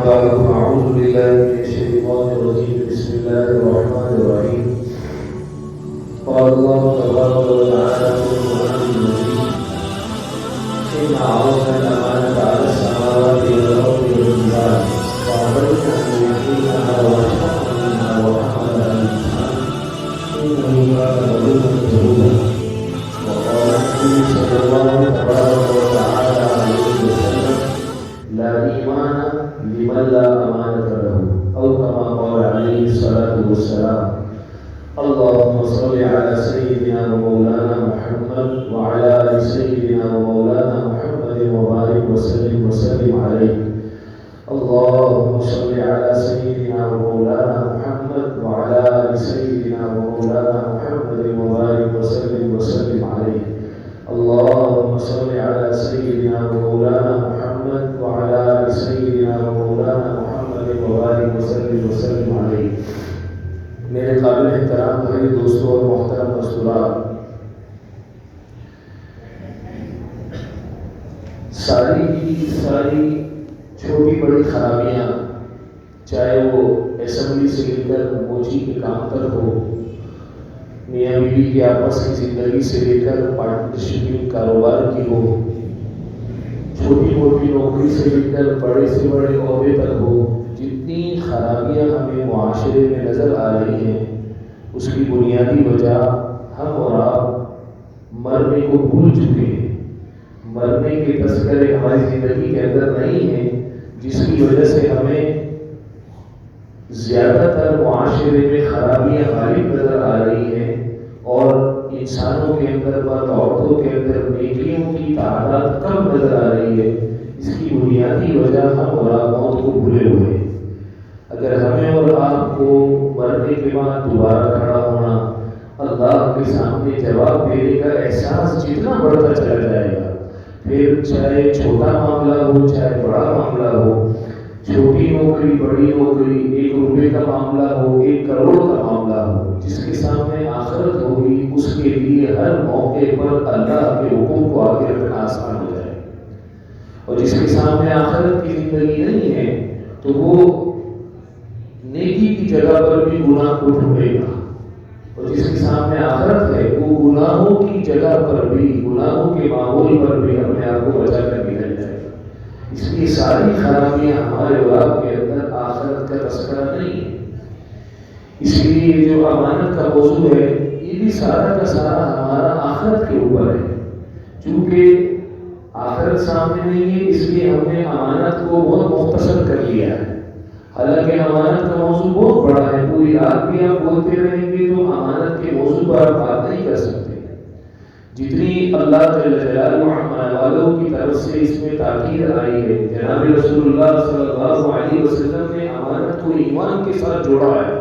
بعد فأعوذ بالله من الشيطان الرجيم بسم الله الرحمن الرحيم قال الله تبارك وتعالى في القرآن المجيد إن عرضنا الأمانة على السماوات والأرض والجبال فأبين أن يحملنها وأشفقن منها وحملها الإنسان إنه كان ظلوما جهولا وقال النبي صلى الله تبارك وتعالى عليه وسلم لا إيمان لمن لا أمانة له أو كما قال عليه الصلاة والسلام اللهم صل على سيدنا ومولانا محمد وعلى آل سيدنا ومولانا محمد وبارك وسلم عليه اللهم صل على سيدنا ومولانا محمد وعلى آل سيدنا ومولانا محمد وبارك وسلم عليه اللهم صل على سيدنا ومولانا محمد وعلى آل سيدنا ومولانا محمد وبارك وسلم عليه. میرے قابل احترام بھائی دوستوں اور محترم مستورات، ساری چھوٹی بڑی خرابیاں چاہے وہ اسمبلی سے لے کر موچی کے کام تک ہو، میاں بیوی کی آپس کی زندگی سے لے کر پارٹنرشپ کاروبار کی ہو، چھوٹی موٹی نوکری سے لے کر بڑے سے بڑے عہدے تک ہو، جتنی خرابیاں ہمیں معاشرے میں نظر آ رہی ہیں اس کی بنیادی وجہ ہم اور آپ مرنے کو بھول چکے ہیں. مرنے کے تذکرے ہماری زندگی کے اندر نہیں ہیں، جس کی وجہ سے ہمیں زیادہ تر معاشرے میں خرابیاں غالب نظر آ رہی ہیں اور انسانوں کے اندر عورتوں کے اندر نیکیوں کی تعداد کم نظر آ رہی ہے. اس کی بنیادی وجہ ہم اور آپ موت کو بھولے ہوئے ہیں. اگر ہمیں اور آپ کو مرنے کے بعد دوبارہ کھڑا ہونا، اللہ کے سامنے جواب دینے کا احساس جتنا بڑھتا چلا جائے گا، پھر چاہے چھوٹا معاملہ ہو چاہے بڑا معاملہ ہو، چھوٹی نوکری بڑی نوکری، 1 روپے کا معاملہ ہو 1 کروڑ کا معاملہ ہو، جس کے سامنے آخرت ہوگی اس کے لیے ہر موقع پر اللہ کے حکم کو آگے رکھنا آسان ہو جائے. اور جس کے سامنے آخرت کی زندگی نہیں ہے تو وہ نیکی کی جگہ پر بھی گناہ کو ڈھونڈے گا، اور جس کے سامنے آخرت ہے وہ گناہوں کی جگہ پر بھی، گناہوں کے ماحول پر بھی اپنے آپ کو بچا کر نکل جائے گا. اس لیے ساری خرابیاں ہمارے اور آپ کے اندر آخرت کا تذکرہ نہیں ہے. اس لیے جو امانت کا موضوع ہے یہ بھی سارا کا سارا ہمارا آخرت کے اوپر ہے. چونکہ آخرت سامنے نہیں ہے اس لیے ہم نے امانت کو بہت مختصر کر لیا ہے. حالانکہ امانت کا موضوع بہت بڑا ہے، پوری رات بھی آپ بولتے رہیں گے تو امانت کے موضوع پر آپ بات نہیں کر سکتے. جتنی اللہ جل جلالہ امان والوں کی طرف سے اس میں تاکید آئی ہے، جناب رسول اللہ صلی اللہ علیہ وسلم نے امانت کو ایمان کے ساتھ جوڑا ہے.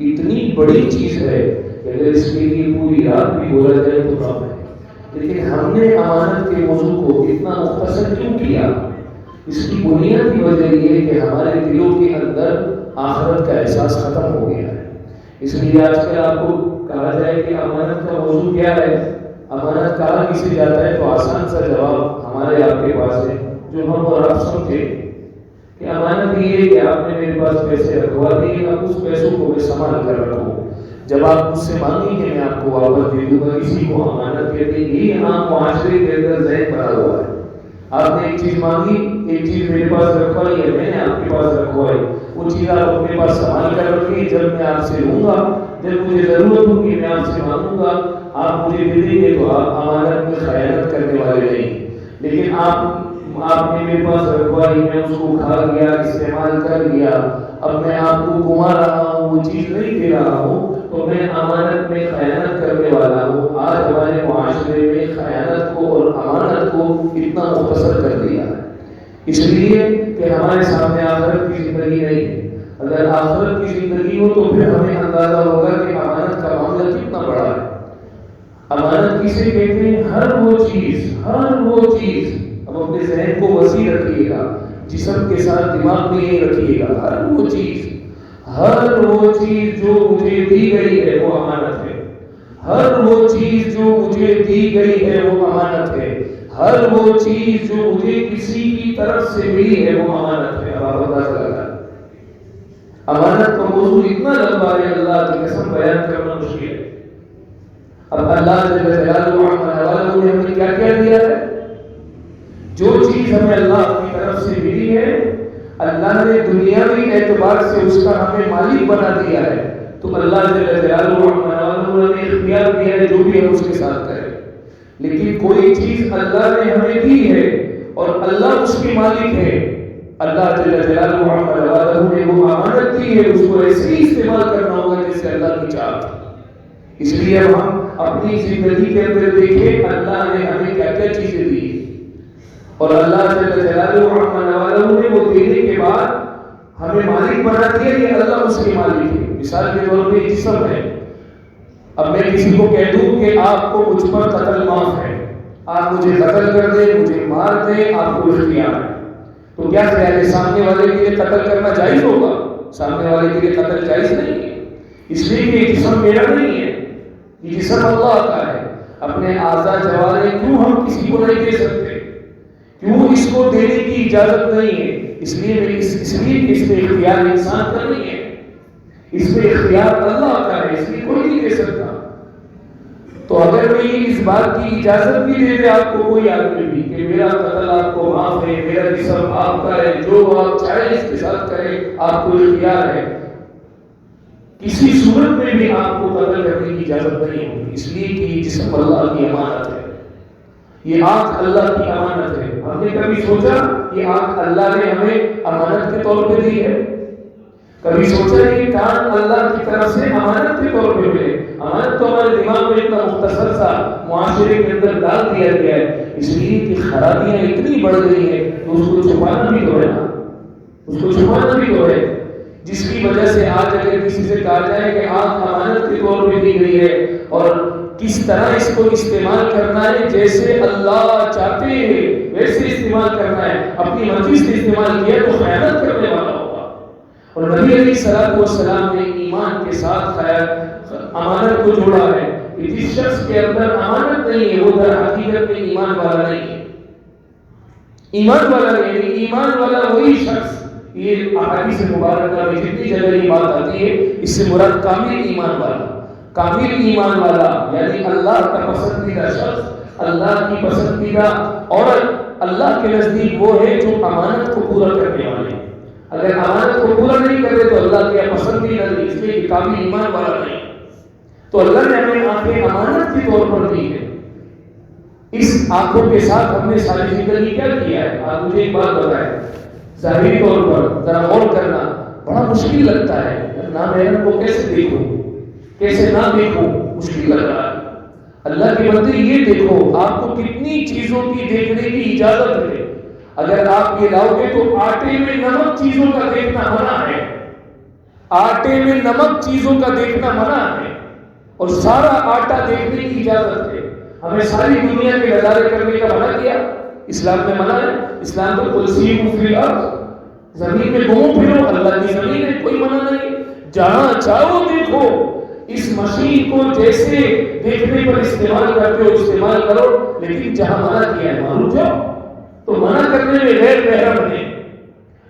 اتنی بڑی چیز ہے کہ اگر اس کے لیے پوری رات بھی بولا جائے تو کم ہے. لیکن ہم نے امانت کے موضوع کو اتنا مختصر کیوں کیا؟ اس کی بنیادی وجہ یہ ہے کہ ہمارے دلوں کے اندر آخرت کا احساس ختم ہو گیا ہے. اس لیے آج کل آپ کو کہا جائے کہ امانت کا موضوع کیا ہے، امانت کہا کسے جاتا ہے، تو آسان سا جواب ہمارے آپ کے پاس ہے جو ہم اور آپ سمجھے کہ امانت یہ ہے کہ آپ نے میرے پاس پیسے رکھوا دیے، اب اس پیسوں کو میں سنبھال کر رکھوں، جب آپ مجھ سے مانگیں کہ میں آپ کو واپس دے دوں گا. اسی کو امانت کہتے ہیں. یہ عام معاشرے کے اندر ذہن بنا ہوا ہے. آپ نے ایک چیز مانگی، ایک چیز میرے پاس رکھوائی ہے، میں نے آپ کے پاس رکھوائی، وہ چیز آپ اپنے پاس سنبھال کر رکھیں. جب میں آپ سے لوں گا، جب مجھے ضرورت ہوگی میں آپ سے مانگوں گا، آپ مجھے دے دیں گے تو آپ امانت میں خیانت کرنے والے نہیں. لیکن آپ نے میرے پاس رکھوائی، میں اس کو کھا گیا، استعمال کر لیا، اب میں آپ کو گھما رہا ہوں، وہ چیز نہیں دے رہا ہوں، تو میں امانت میں خیانت کرنے والا ہوں. آج ہمارے معاشرے میں خیانت کو اور امانت کو اتنا مختصر کر دیا ہے، اس لیے کہ ہمارے سامنے آخرت کی زندگی نہیں ہے. اگر آخرت کی زندگی ہو تو پھر ہمیں اندازہ ہوگا کہ امانت کا معاملہ کتنا بڑا ہے. امانت کسے کہتے ہیں؟ ہر وہ چیز اب اپنے ذہن کو وسیع رکھیے گا، جسم کے ساتھ دماغ میں یہ رکھیے گا، ہر وہ چیز جو مجھے دی گئی ہے وہ امانت ہے. ہر وہ چیز جو مجھے دی گئی ہے وہ امانت ہے. ہر وہ چیز جو مجھے کسی کی طرف سے ملی ہے وہ امانت ہے. اب آپ اندازہ لگائیں امانت کا موضوع اتنا لمبا ہے، اللہ کی قسم بیان کرنا مشکل ہے۔ اب اللہ جل جلالہ نے ہمیں کیا کیا دیا ہے؟ جو چیز ہمیں اللہ کی طرف سے ملی ہے، اللہ نے دنیاوی اعتبار سے اس کا ہمیں مالک بنا دیا ہے، تو اللہ جل جلالہ نے ہمیں اختیار دیا ہے جو بھی ہم اس کے ساتھ کریں۔ لیکن کوئی چیز اللہ نے ہمیں دی ہے اور اللہ اس کی مالک ہے، اللہ جل جلالہ نے وہ امانت دی ہے، اس کو ایسے ہی استعمال کرنا ہوگا جیسے اللہ کی چاہت۔ اس لیے ہم اپنی زندگی کے اندر دیکھیں اللہ نے ہمیں کیا کیا چیزیں دی اور اللہ جل جلالہ نے وہ دینے کے بعد ہمیں مالک بنا دیا، یہ اللہ اس کے مالک ہے۔ مثال کے طور پہ جسم ہے، اب میں کسی کو کہہ دوں کہ آپ کو مجھ پر قتل معاف ہے، آپ مجھے قتل کر دیں، مجھے مار دیں، آپ کو اختیار ہے، تو کیا خیال ہے سامنے والے کے لیے قتل کرنا جائز ہوگا؟ سامنے والے کے لیے قتل جائز نہیں ہے، اس لیے کہ یہ جسم میرا نہیں ہے، یہ جسم اللہ کا ہے۔ اپنے اعضاء جوارح کیوں ہم کسی کو نہیں دے سکتے؟ کیوں اس کو دینے کی اجازت نہیں ہے؟ اس لیے کہ اس پہ اختیار انسان کا نہیں ہے، اس پہ اختیار اللہ کا ہے، اس لیے کوئی نہیں دے سکتا۔ تو اگر میں اس بات کی اجازت بھی دے دے آپ کو کوئی آدمی بھی کہ میرا قتل آپ کو معاف ہے، میرا جسم آپ کا ہے، جو آپ چاہیں اس کے ساتھ کریں، آپ کو اختیار ہے، کسی صورت میں بھی آپ کو قتل کرنے کی اجازت نہیں ہوگی، اس لیے کہ یہ جسم اللہ کی امانت ہے، یہ آنکھ اللہ کی امانت ہے۔ ہم نے کبھی سوچا یہ آنکھ اللہ نے ہمیں امانت کے طور پہ دی ہے؟ کبھی سوچا یہ کان اللہ کی طرف سے امانت کے طور پہ ملے؟ امانت تو ہمارے دماغ میں اتنا مختصر سا معاشرے کے اندر ڈال دیا گیا ہے، اس لیے کہ خرابیاں اتنی بڑھ گئی ہیں کہ اس کو چھپانا بھی تو ہے نا، اس کو چھپانا بھی تو ہے، جس کی وجہ سے آج اگر کسی سے کہا جائے کہ آنکھ امانت کے طور پہ دی گئی ہے اور کس طرح اس کو استعمال کرنا ہے، جیسے اللہ چاہتے ہیں ویسے استعمال کرنا ہے، اپنی مرضی سے استعمال کیا تو خیانت کرنے والا ہوگا۔ اور نبی علیہ الصلوۃ والسلام نے ایمان کے ساتھ امانت کو جوڑا ہے کہ جس شخص کے اندر امانت نہیں ہے وہ در حقیقت میں ایمان والا نہیں ہے، ایمان والا نہیں ہے، ایمان والا وہی شخص، یہ احادیث مبارکہ میں جتنی جگہ یہ بات آتی ہے اس سے مراد کامل ایمان والا، کامل ایمان والا یعنی اللہ کا پسندیدہ شخص، اللہ کی پسندیدہ عورت اللہ کے نزدیک وہ ہے جو امانت کو پورا کرنے والے ہیں۔ اگر امانت کو پورا نہیں کرے تو اللہ کے پسندیدہ نہیں، اس لیے کہ کامل ایمان والا نہیں۔ تو اللہ نے ہمیں آنکھیں امانت کے طور پر دی ہے، اس آنکھوں کے ساتھ ہم نے ساری زندگی کیا کیا ہے؟ آپ مجھے ایک بات بتائیں، ظاہری طور پر ذرا غور کرنا بڑا مشکل لگتا ہے، نامحرم کو کیسے دیکھوں کیسے نہ دیکھوں، مشکل لگ رہا ہے۔ اللہ کے بندے یہ دیکھو آپ کو کتنی چیزوں کی دیکھنے کی اجازت ہے، اگر آپ یہ لاؤ گے تو آٹے میں نمک چیزوں کا دیکھنا منع ہے، آٹے میں نمک چیزوں کا دیکھنا منع ہے اور سارا آٹا دیکھنے کی اجازت ہے۔ ہمیں ساری دنیا کے نظارے کرنے کا منع کیا، اسلام میں منع ہے۔ اسلام کو قل سیروا فی الارض، زمین میں گھومو پھرو، اللہ کی زمین ہے، کوئی منع نہیں، جہاں چاہو دیکھو۔ اس مشین کو جیسے دیکھنے پر استعمال کرتے ہو استعمال کرو، لیکن جہاں منع کیا ہے وہاں رک جاؤ۔ تو منع کرنے میں غیر محرم ہے،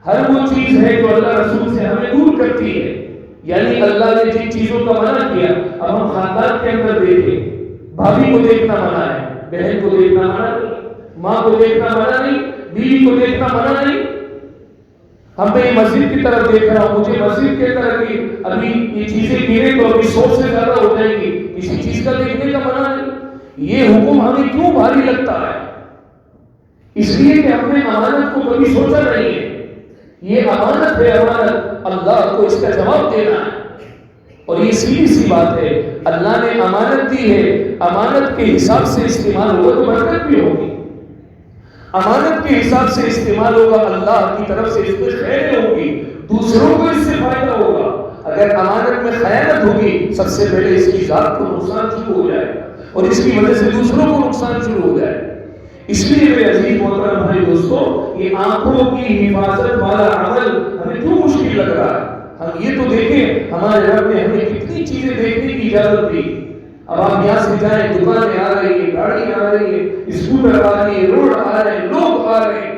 ہر وہ چیز ہے جو اللہ رسول سے ہمیں دور کرتی ہے، یعنی اللہ نے جن چیزوں کا منع کیا، اب ہم خاندان کے اندر دیکھیں، بھابھی کو دیکھنا منع ہے، بہن کو دیکھنا منع نہیں، ماں کو دیکھنا منع نہیں، بیوی کو دیکھنا منع نہیں۔ ہم میں مسجد کی طرف دیکھ رہا ہوں، مجھے مسجد کے طرح کی ابھی یہ چیزیں گرے تو ابھی 100 سے زیادہ ہو جائیں گی، کسی چیز کا دیکھنے کا منع نہیں۔ یہ حکم ہمیں کیوں بھاری لگتا ہے؟ اس لیے کہ ہم نے امانت کو کبھی سوچا نہیں ہے، یہ امانت ہے، امانت اللہ کو اس کا جواب دینا ہے، اور یہ سیدھی سی بات ہے، اللہ نے امانت دی ہے، امانت کے حساب سے استعمال ہوگا تو برکت بھی ہوگی، امانت کے حساب سے استعمال ہوگا اللہ کی طرف سے اس میں خیر ہوگی، دوسروں کو اس سے فائدہ ہوگا۔ اگر امانت میں خیانت ہوگی سب سے پہلے اس کی ذات کو نقصان شروع ہو جائے گا اور اس کی وجہ سے دوسروں کو نقصان شروع ہو جائے گا۔ اس لیے میرے عزیز محترم بھائی دوستو، یہ آنکھوں کی حفاظت والا عمل ہمیں کیوں مشکل لگ رہا ہے؟ ہم یہ تو دیکھیں ہمارے رب نے ہمیں کتنی چیزیں دیکھنے کی اجازت دی۔ اب آپ یہاں سے جائیں، دکانیں آ رہی ہیں، گاڑی آ رہی ہے، اسکوٹر آ رہی ہے، روڈ آ رہے ہیں، لوگ آ رہے ہیں،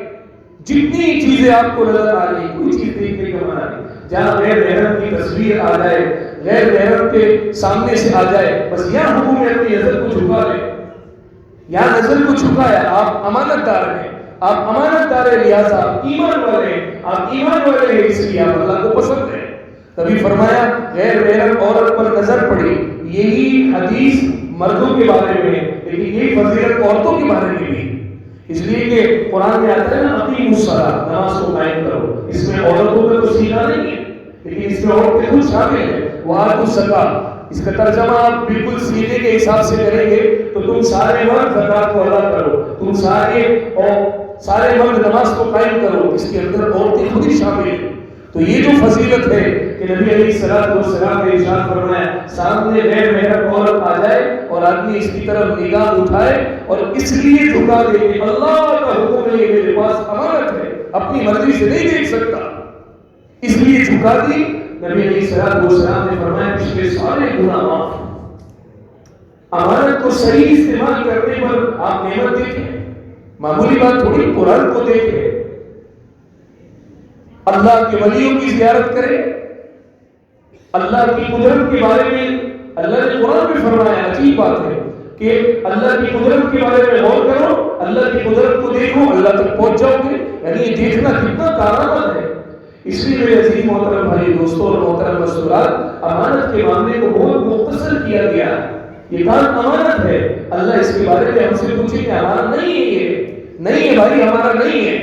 جتنی چیزیں آپ کو نظر آ رہی ہیں کوئی چیز دیکھنے کا منع نہیں۔ جہاں غیر محرم کی تصویر آ جائے، غیر محرم کے سامنے سے آ جائے، بس یہاں حکم ہے اپنی نظر کو جھکا لیں، یہاں نظر کو جھکایا، آپ امانت دار ہیں، آپ امانت دار ہیں، لہٰذا آپ ایمان والے ہیں، آپ ایمان والے ہیں، اس لیے آپ اللہ کو پسند ہیں۔ تبھی فرمایا غیر محرم عورت پر نظر پڑی، یہی حدیث مردوں کے بارے میں، لیکن یہی فضیلت عورتوں کے بارے میں بھی، اس لیے کہ قرآن میں آتا ہے نا اقیموا الصلاۃ، نماز کو قائم کرو، اس میں عورتوں کا تو سیکھا نہیں ہے، لیکن اس میں عورتیں خود شامل ہیں، وآتوا الزکاۃ، اس کا ترجمہ آپ بالکل سیدھے کے حساب سے کریں گے تو تم سارے مرد زکات کو ادا کرو، تم سارے مرد نماز کو قائم کرو، اس کے اندر عورتیں خود ہی شامل ہیں۔ تو یہ جو فضیلت ہے کہ نبی علیہ السلام نے ارشاد فرمایا سامنے غیر محرم عورت آ جائے اور آدمی اس کی طرف نگاہ اٹھائے اور اس لیے جھکا دے کہ اللہ کا حکم ہے، یہ میرے پاس امانت ہے، اپنی مرضی سے نہیں دیکھ سکتا، اس لیے جھکا دی۔ نبی علیہ السلام نے فرمایا پچھلے سارے گناہ معاف۔ امانت کو صحیح استعمال کرنے پر آپ نعمت دیکھیں، معمولی بات تھوڑی، قرآن کو دیکھیں، اللہ کے ولیوں کی زیارت کریں، اللہ کی قدرت کے بارے میں اللہ نے قرآن میں فرمایا، عجیب بات ہے کہ اللہ کی قدرت کے بارے میں غور کرو، اللہ کی قدرت کو دیکھو، اللہ تک پہنچ جاؤ گے، یعنی یہ دیکھنا کتنا کارآمد ہے۔ اس لیے میرے عزیز محترم بھائی دوستوں اور محترم مسئولات، امانت کے معاملے کو بہت مختصر کیا گیا ہے، یہ کام امانت ہے، اللہ اس کے بارے میں ہم سے پوچھے کہ ہمارا نہیں ہے، یہ نہیں ہے بھائی، ہمارا نہیں ہے،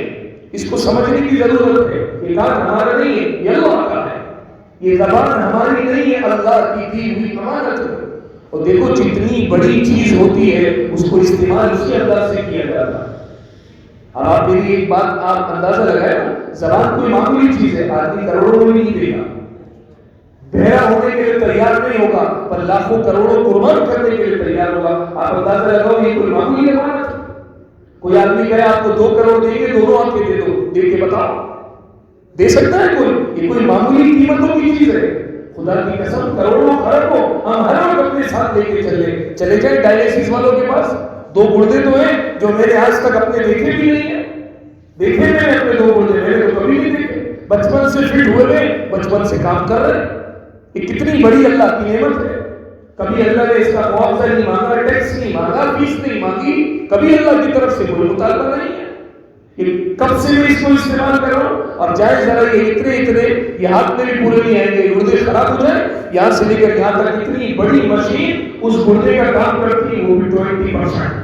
اس کو سمجھنے کی ضرورت ہے، یہ کام ہمارا نہیں ہے، یہ اللہ کا ہے، یہ زبان ہماری نہیں ہے، اللہ کی دی ہوئی امانت ہے۔ اور دیکھو جتنی بڑی چیز ہوتی ہے اس کو استعمال اسی انداز سے کیا جاتا ہے۔ اب آپ میری ایک بات آپ اندازہ لگائیں، زبان کوئی معمولی چیز ہے، آدمی کروڑوں میں نہیں دے گا، بہرا ہونے کے لیے تیار نہیں ہوگا، پر لاکھوں کروڑوں قربان کرنے کے لیے تیار ہوگا۔ آپ اندازہ لگاؤ یہ کوئی معمولی امانت ہے؟ کوئی آدمی کہے آپ کو 2 کروڑ دیں گے، دونوں آنکھیں دے دو، دے کے بتاؤ، دے سکتا ہے کوئی؟ یہ کوئی معمولی قیمتوں کی چیز ہے؟ خدا کی قسم کروڑوں خربوں ہم ہر وقت اپنے ساتھ لے کے چلے جائیں ڈائلیسس والوں کے پاس، 2 گردے تو ہیں جو میں نے آج تک اپنے دیکھے بھی نہیں ہیں، دیکھے میں نے اپنے 2 گردے میں نے تو کبھی نہیں دیکھے، بچپن سے فٹ ہوئے میں بچپن سے کام کر رہے ہیں، یہ کتنی بڑی اللہ کی نعمت ہے۔ کبھی اللہ نے اس کا معاوضہ نہیں مانگا، ٹیکس نہیں مانگا، فیس نہیں مانگی، کبھی اللہ کی طرف سے کوئی مطالبہ نہیں ہے، یہ کب سے میں اس کو استعمال کر رہا ہوں۔ اب جائے ذرا یہ اتنے یہ ہاتھ میں بھی پورے نہیں آئیں گے، گردے خراب ہو جائیں، یہاں سے لے کر یہاں تک اتنی بڑی مشین اس گردے کا کام کرتی ہے، وہ بھی 20%،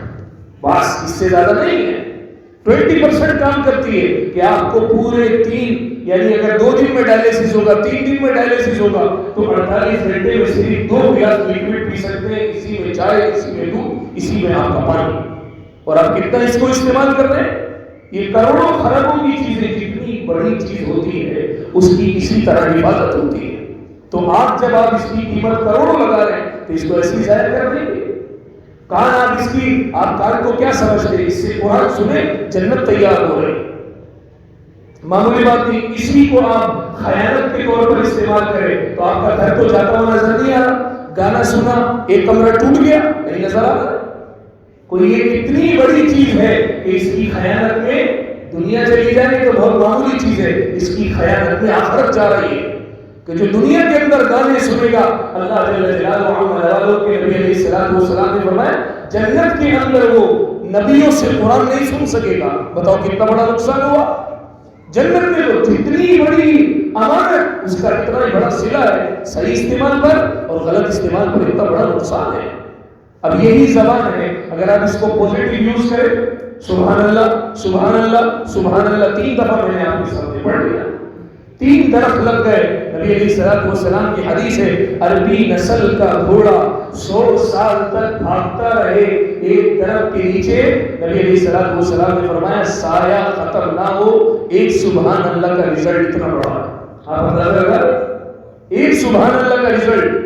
بس اس سے زیادہ نہیں ہے، 20% کام کرتی ہے کہ آپ کو پورے 3 یعنی اگر 2 دن میں ڈائلیسس ہوگا، 3 دن میں ڈائلیسس ہوگا تو 48 گھنٹے میں صرف 2 گلاس لیکوڈ پی سکتے ہیں، اسی میں چائے، اسی میں دودھ، اسی میں آپ کا پانی، اور آپ کتنا اس کو استعمال کر رہے ہیں۔ یہ کروڑوں خربوں کی چیزیں جتنی بڑی چیز ہوتی ہے اس کی اسی طرح حفاظت ہوتی ہے، تو آپ جب آپ اس کی قیمت کروڑوں لگا رہے ہیں تو اس کو ایسی ظاہر کر دیں گے۔ کان آپ اس کی آپ کان کو کیا سمجھتے ہیں؟ اس سے قرآن سنیں جنت تیار ہو رہی، معمولی بات نہیں۔ اسی کو آپ خیانت کے طور پر استعمال کریں تو آپ کا گھر تو جاتا ہوا نظر نہیں آ رہا، گانا سنا ایک کمرہ ٹوٹ گیا نہیں نظر آ رہا، کوئی یہ اتنی بڑی چیز ہے کہ اس کی خیانت میں دنیا چلی جائے تو بہت معمولی چیز ہے، اس کی خیانت میں آخرت جا رہی ہے کہ جو دنیا کے اندر گانے سنے گا، اللہ جل جلالہ کے نبی علیہ السلام نے فرمایا جنت کے اندر وہ نبیوں سے قرآن نہیں سن سکے گا۔ بتاؤ کتنا بڑا نقصان ہوا۔ جنت میں تو جتنی بڑی امانت اس کا اتنا ہی بڑا صلہ ہے، صحیح استعمال پر اور غلط استعمال پر اتنا بڑا نقصان ہے۔ اب یہی زبان ہے، اگر آپ اس کو پوزیٹو یوز کریں، سبحان اللہ سبحان اللہ سبحان اللہ 3 دفعہ میں نے آپ کے سامنے پڑھ لیا، 3 درخت لگ گئے۔ نبی علیہ السلام کی حدیث ہے عربی نسل کا گھوڑا 100 سال تک بھاگتا رہے ایک درخت کے نیچے، نبی علیہ السلام نے فرمایا سایہ ختم نہ ہو، ایک سبحان اللہ کا رزلٹ اتنا بڑا ہے۔ آپ اندازہ لگا ایک سبحان اللہ کا رزلٹ،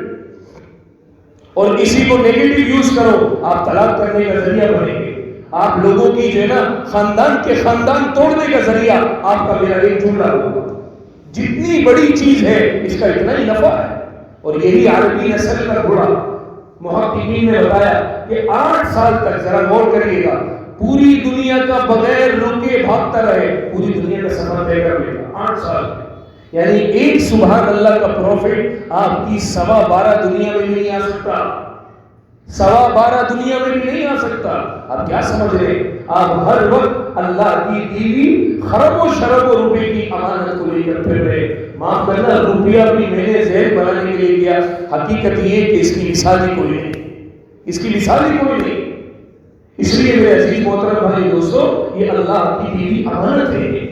اور اسی کو نیگیٹو یوز کرو، آپ طلاق کرنے کا ذریعہ بنیں گے، آپ لوگوں کی جو ہے نا خاندان کے خاندان توڑنے کا ذریعہ آپ کا میرا ایک جملہ ہوگا۔ جتنی بڑی چیز ہے اس کا اتنا ہی نفع ہے، اور یہی عربی نسل کا گھوڑا محققین نے بتایا کہ 8 سال تک، ذرا غور کریے گا، پوری دنیا کا بغیر رکے بھاگتا رہے، پوری دنیا کا سفر طے کر لے گا 8 سال، یعنی ایک سبحان اللہ کا پروفٹ آپ کی 12.25 دنیا میں بھی نہیں آ سکتا، 12.25 دنیا میں بھی نہیں آ سکتا۔ آپ کیا سمجھ رہے ہیں؟ آپ ہر وقت اللہ کی دی ہوئی خربوں شربوں روپے کی امانت کو لے کر پھر رہے۔ معاف کرنا، روپیہ بھی میں نے ذہن بنانے کے لیے کیا، حقیقت یہ کہ اس کی مثال ہی کوئی نہیں، اس کی مثال ہی کوئی نہیں۔ اس لیے میرے عزیز محترم بھائی دوستو، یہ اللہ کی دی ہوئی امانت ہے۔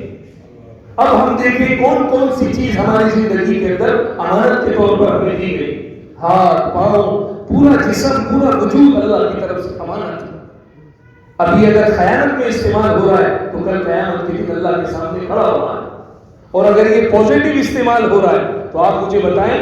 اب ہم دیکھیں کون کون سی چیز ہماری زندگی کے اندر امانت کے طور پر ہمیں دی گئی۔ ہاتھ، پاؤں، پورا جسم، پورا وجود اللہ کی طرف سے امانت ہے۔ ابھی اگر خیانت میں استعمال ہو رہا ہے تو کل قیامت کے دن اللہ کے سامنے کھڑا ہوگا، اور اگر یہ پوزیٹو استعمال ہو رہا ہے تو آپ مجھے بتائیں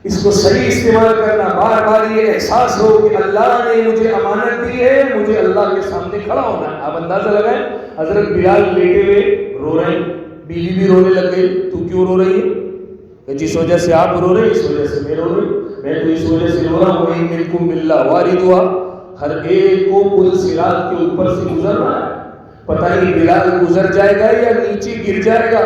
اس کو صحیح استعمال کرنا، بار بار یہ احساس ہو کہ اللہ نے مجھے امانت دی ہے، مجھے اللہ کے سامنے کھڑا ہونا ہے۔ آپ اندازہ لگائیں، حضرت بلال لیٹے ہوئے رو رہے ہیں، بیوی بھی رونے لگ گئی، تو کیوں رو رہی ہے؟ جس وجہ سے آپ رو رہے ہیں اس وجہ سے میں رو رہی ہوں، میں تو اس وجہ سے رو رہا ہوں وَإِن مِّنكُم إِلَّا وَارِدُهَا، ہر ایک کو پل صراط کے اوپر سے گزر رہا ہے۔ پتہ نہیں بلال گزر جائے گا یا نیچے گر جائے گا۔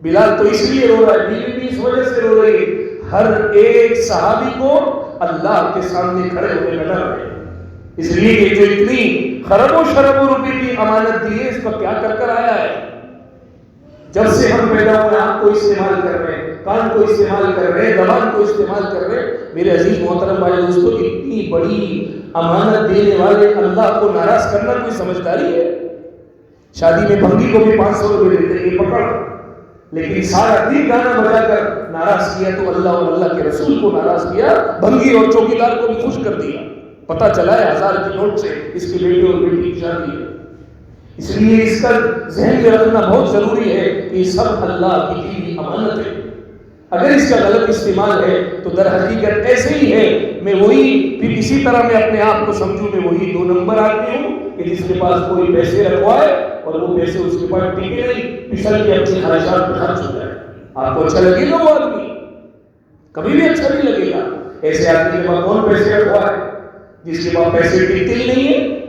بلال تو اس لیے رو رہا ہے، بیوی بھی اس وجہ سے رو رہی ہے۔ ہر ایک صحابی کو اللہ کے سامنے کھڑے ہونے کا ڈر ہے، اس لیے کہ جو اتنی خربوں شربوں روپے کی امانت دی ہے اس کا کیا کر کر آیا ہے۔ جب سے ہم پیدا ہوئے آنکھ کو استعمال کر رہے ہیں، کان کو استعمال کر رہے ہیں، زبان کو استعمال کر رہے ہیں۔ میرے عزیز محترم بھائی دوستو، اتنی بڑی امانت دینے والے اللہ کو ناراض کرنا کوئی سمجھداری ہے؟ شادی میں بھنگی کو بھی 500 روپے دیتے ہیں، یہ پکڑ، لیکن سارا دن گانا بجا کر ناراض کیا تو اللہ اور اللہ کے رسول کو ناراض کیا، بھنگی اور چوکیدار کو بھی خوش کر دیا۔ پتہ چلا ہے 1000 کی نوٹ سے اس کے بیٹے اور بیٹی کی شادی ہے۔ اس لیے اس کا ذہن میں رکھنا بہت ضروری ہے کہ یہ سب اللہ کی دی ہوئی امانت ہے۔ اگر اس کا غلط استعمال ہے تو در حقیقت ایسے ہی ہے، میں وہی پھر اسی طرح میں اپنے آپ کو سمجھوں میں وہی 2 نمبر آدمی ہوں کہ جس کے پاس کوئی پیسے رکھوائے اور وہ پیسے اس کے پاس ٹکے نہیں، پھسل کے اپنی خواہشات پہ خرچ ہو جائے۔ آپ کو اچھا لگے گا وہ آدمی؟ کبھی بھی اچھا نہیں لگے گا۔ ایسے آدمی کے پاس کون پیسے رکھوائے؟ جس کے پاس پیسے ٹکتے ہی نہیں ہیں۔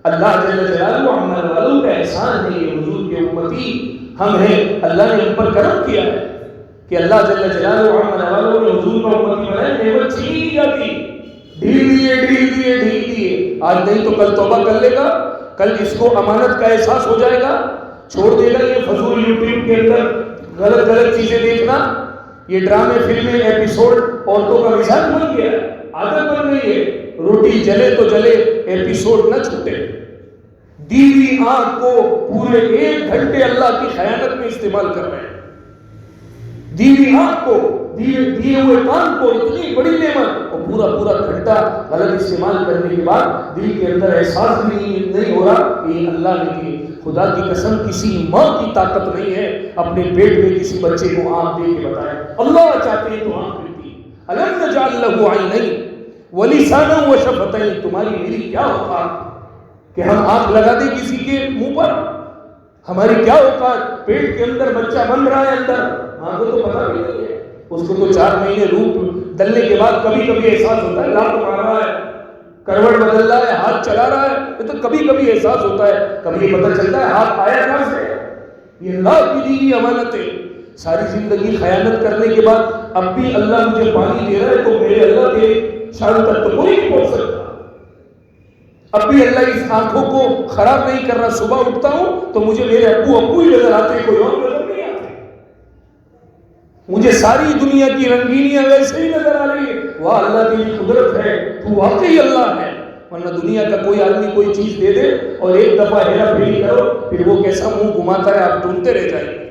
اللہ جل جلالہ ہمارے والوں کا احسان ہے، یہ حضور کے امتی ہم ہیں، اللہ نے ہم پر کرم کیا ہے کہ اللہ جل جلالہ ہمارے والوں نے حضور کا امتی بنائے۔ نعمت چھین نہیں جاتی، ڈھیل دیے، آج نہیں تو کل توبہ کر لے گا، کل اس کو امانت کا احساس ہو جائے گا، چھوڑ دے گا یہ فضول یوٹیوب کے اندر غلط چیزیں دیکھنا، یہ ڈرامے، فلمیں، ایپیسوڈ عورتوں کا مزاج بن گیا ہے، عادت بن گئی ہے۔ روٹی جلے تو جلے، ایپیسوڈ نہ چھوٹے۔ دی ہوئی آنکھ کو پورے 1 گھنٹے اللہ کی خیانت میں استعمال کر رہے ہیں۔ دی ہوئی آنکھ کو، دیے ہوئے کان کو، اتنی بڑی نعمت، اور پورا گھنٹہ غلط استعمال کرنے کے بعد دل کے اندر احساس نہیں ہو رہا کہ یہ اللہ نے دی۔ خدا کی قسم کسی ماں کی طاقت نہیں ہے اپنے پیٹ میں کسی بچے کو آنکھ دے کے بتائے اللہ چاہتے ہیں تو آنکھ دیتی۔ الم نجعل له عینین ولسانا وشفتین، تمہاری میری کیا اوقات کہ ہم آنکھ لگا دیں کسی کے منہ پر؟ ہماری کیا اوقات؟ پیٹ کے اندر بچہ بن رہا ہے، اندر ماں کو تو پتہ بھی نہیں ہے، اس کو تو 4 مہینے روپ ڈلنے کے بعد کبھی احساس ہوتا ہے، لات مار رہا ہے، کروٹ بدل رہا ہے، ہاتھ چلا رہا ہے، یہ تو کبھی احساس ہوتا ہے، کبھی پتہ چلتا ہے ہاتھ آیا کہاں سے۔ یہ اللہ کی دی ہوئی امانت ہے۔ ساری زندگی خیانت کرنے کے بعد اب بھی اللہ مجھے پانی دے رہا ہے تو میرے اللہ کے شان تک تو کوئی نہیں پہنچ سکتا۔ اب بھی اللہ اس آنکھوں کو خراب نہیں کر رہا، صبح اٹھتا ہوں تو مجھے میرے ابو ہی نظر آتے، کوئی اور نظر نہیں آتے، مجھے ساری دنیا کی رنگینیاں ویسے ہی نظر آ رہی ہے۔ وہ اللہ کی قدرت ہے، تو واقعی اللہ ہے، ورنہ دنیا کا کوئی آدمی کوئی چیز دے دے اور ایک دفعہ ہیرا پھیری کرو پھر وہ کیسا منہ گھماتا ہے آپ ڈھونڈتے رہ جائیں گے۔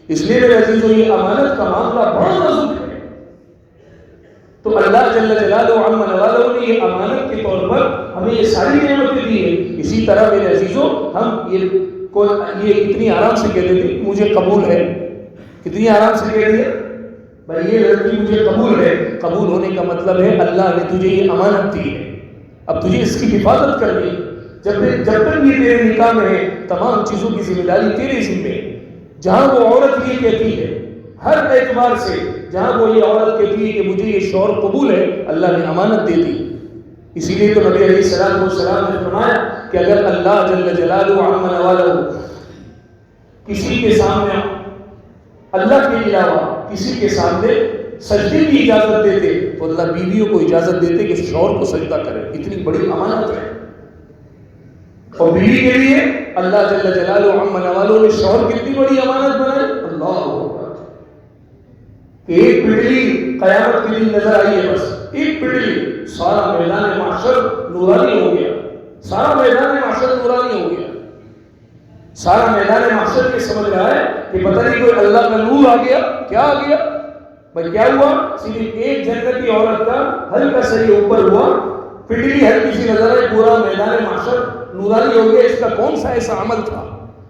اس لیے میرے عزیزو یہ امانت کا معاملہ بڑا نازک ہے، تو اللہ جل جلالہ عما نوالہ نے یہ امانت کے طور پر ہمیں یہ ساری نعمتیں دی ہیں۔ اسی طرح میرے عزیزو ہم یہ اتنی آرام سے کہتے تھے مجھے قبول ہے، کتنی آرام سے کہہ دیا بھائی یہ لڑکی مجھے قبول ہے۔ قبول ہونے کا مطلب ہے اللہ نے تجھے یہ امانت دی ہے، اب تجھے اس کی حفاظت کرنی۔ جب تک یہ تیرے نکاح میں ہے تمام چیزوں کی ذمہ داری تیرے ذمہ ہے۔ جہاں وہ عورت یہ کہتی ہے ہر اعتبار سے، جہاں وہ یہ عورت کہتی ہے کہ مجھے یہ شوہر قبول ہے، اللہ نے امانت دے دی۔ اسی لیے تو نبی علیہ السلام نے فرمایا کہ اگر اللہ جل جلالہ عما نوالہ کسی کے سامنے اللہ کے علاوہ کسی کے سامنے سجدے کی اجازت دیتے تو اللہ بیویوں کو اجازت دیتے کہ شوہر کو سجدہ کرے. اتنی بڑی امانت ہے. اور بیوی کے لیے اللہ جل جلالہ عم نوالہ نے شوہر کتنی بڑی امانت بنائی. اللہ اکبر. ایک پنڈلی قیامت کے دن نظر آئی ہے، بس ایک پنڈلی، سارا میدان محشر نورانی ہو گیا. سارا میدان محشر نورانی ہو گیا. سارا میدان محشر یہ سمجھ رہا ہے کہ پتہ نہیں کوئی اللہ کا نور آ گیا. کیا آ گیا بھائی؟ کیا ہوا؟ صرف ایک جنتی عورت کا ہلکا سا اوپر ہوا، پنڈلی ہلکی سی نظر آئی، پورا میدان محشر نورانی ہو گیا. اس کا کون سا ایسا عمل تھا؟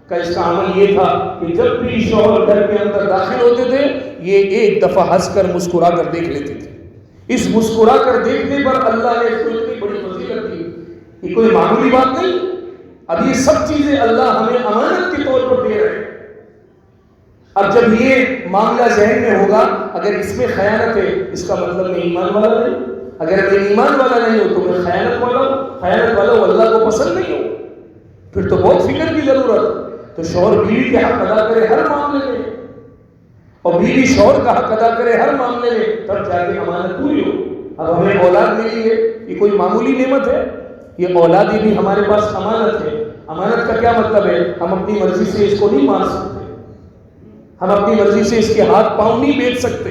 کہ اس کا عمل یہ تھا کہ جب بھی شوہر گھر کے اندر داخل ہوتے تھے یہ ایک دفعہ ہنس کر مسکرا کر دیکھ لیتے تھے. اس مسکرا کر دیکھنے پر اللہ نے اس کو اتنی بڑی فضیلت دی. یہ کوئی معمولی بات نہیں. اب یہ سب چیزیں اللہ ہمیں امانت کے طور پر دے رہے ہیں. اب جب یہ معاملہ ذہن میں ہوگا اگر اس میں خیانت ہے اس کا مطلب میں ایمان والا نہیں. اگر میں ایمان والا نہیں ہوں تو میں خیانت والا ہوں. خیانت والا ہوں اللہ کو پسند نہیں ہوں. پھر تو بہت فکر کی ضرورت. تو شوہر بیوی کے حق ادا کرے ہر معاملے میں، اور بیوی شوہر کا حق ادا کرے ہر معاملے میں، تب جا کے امانت پوری ہو. اب ہمیں اولاد ملی ہے، یہ کوئی معمولی نعمت ہے. یہ اولادی بھی ہمارے پاس امانت ہے. امانت کا کیا مطلب ہے؟ ہم اپنی مرضی سے اس کو نہیں مار سکتے. ہم اپنی مرضی سے اس کے ہاتھ پاؤں نہیں بیچ سکتے.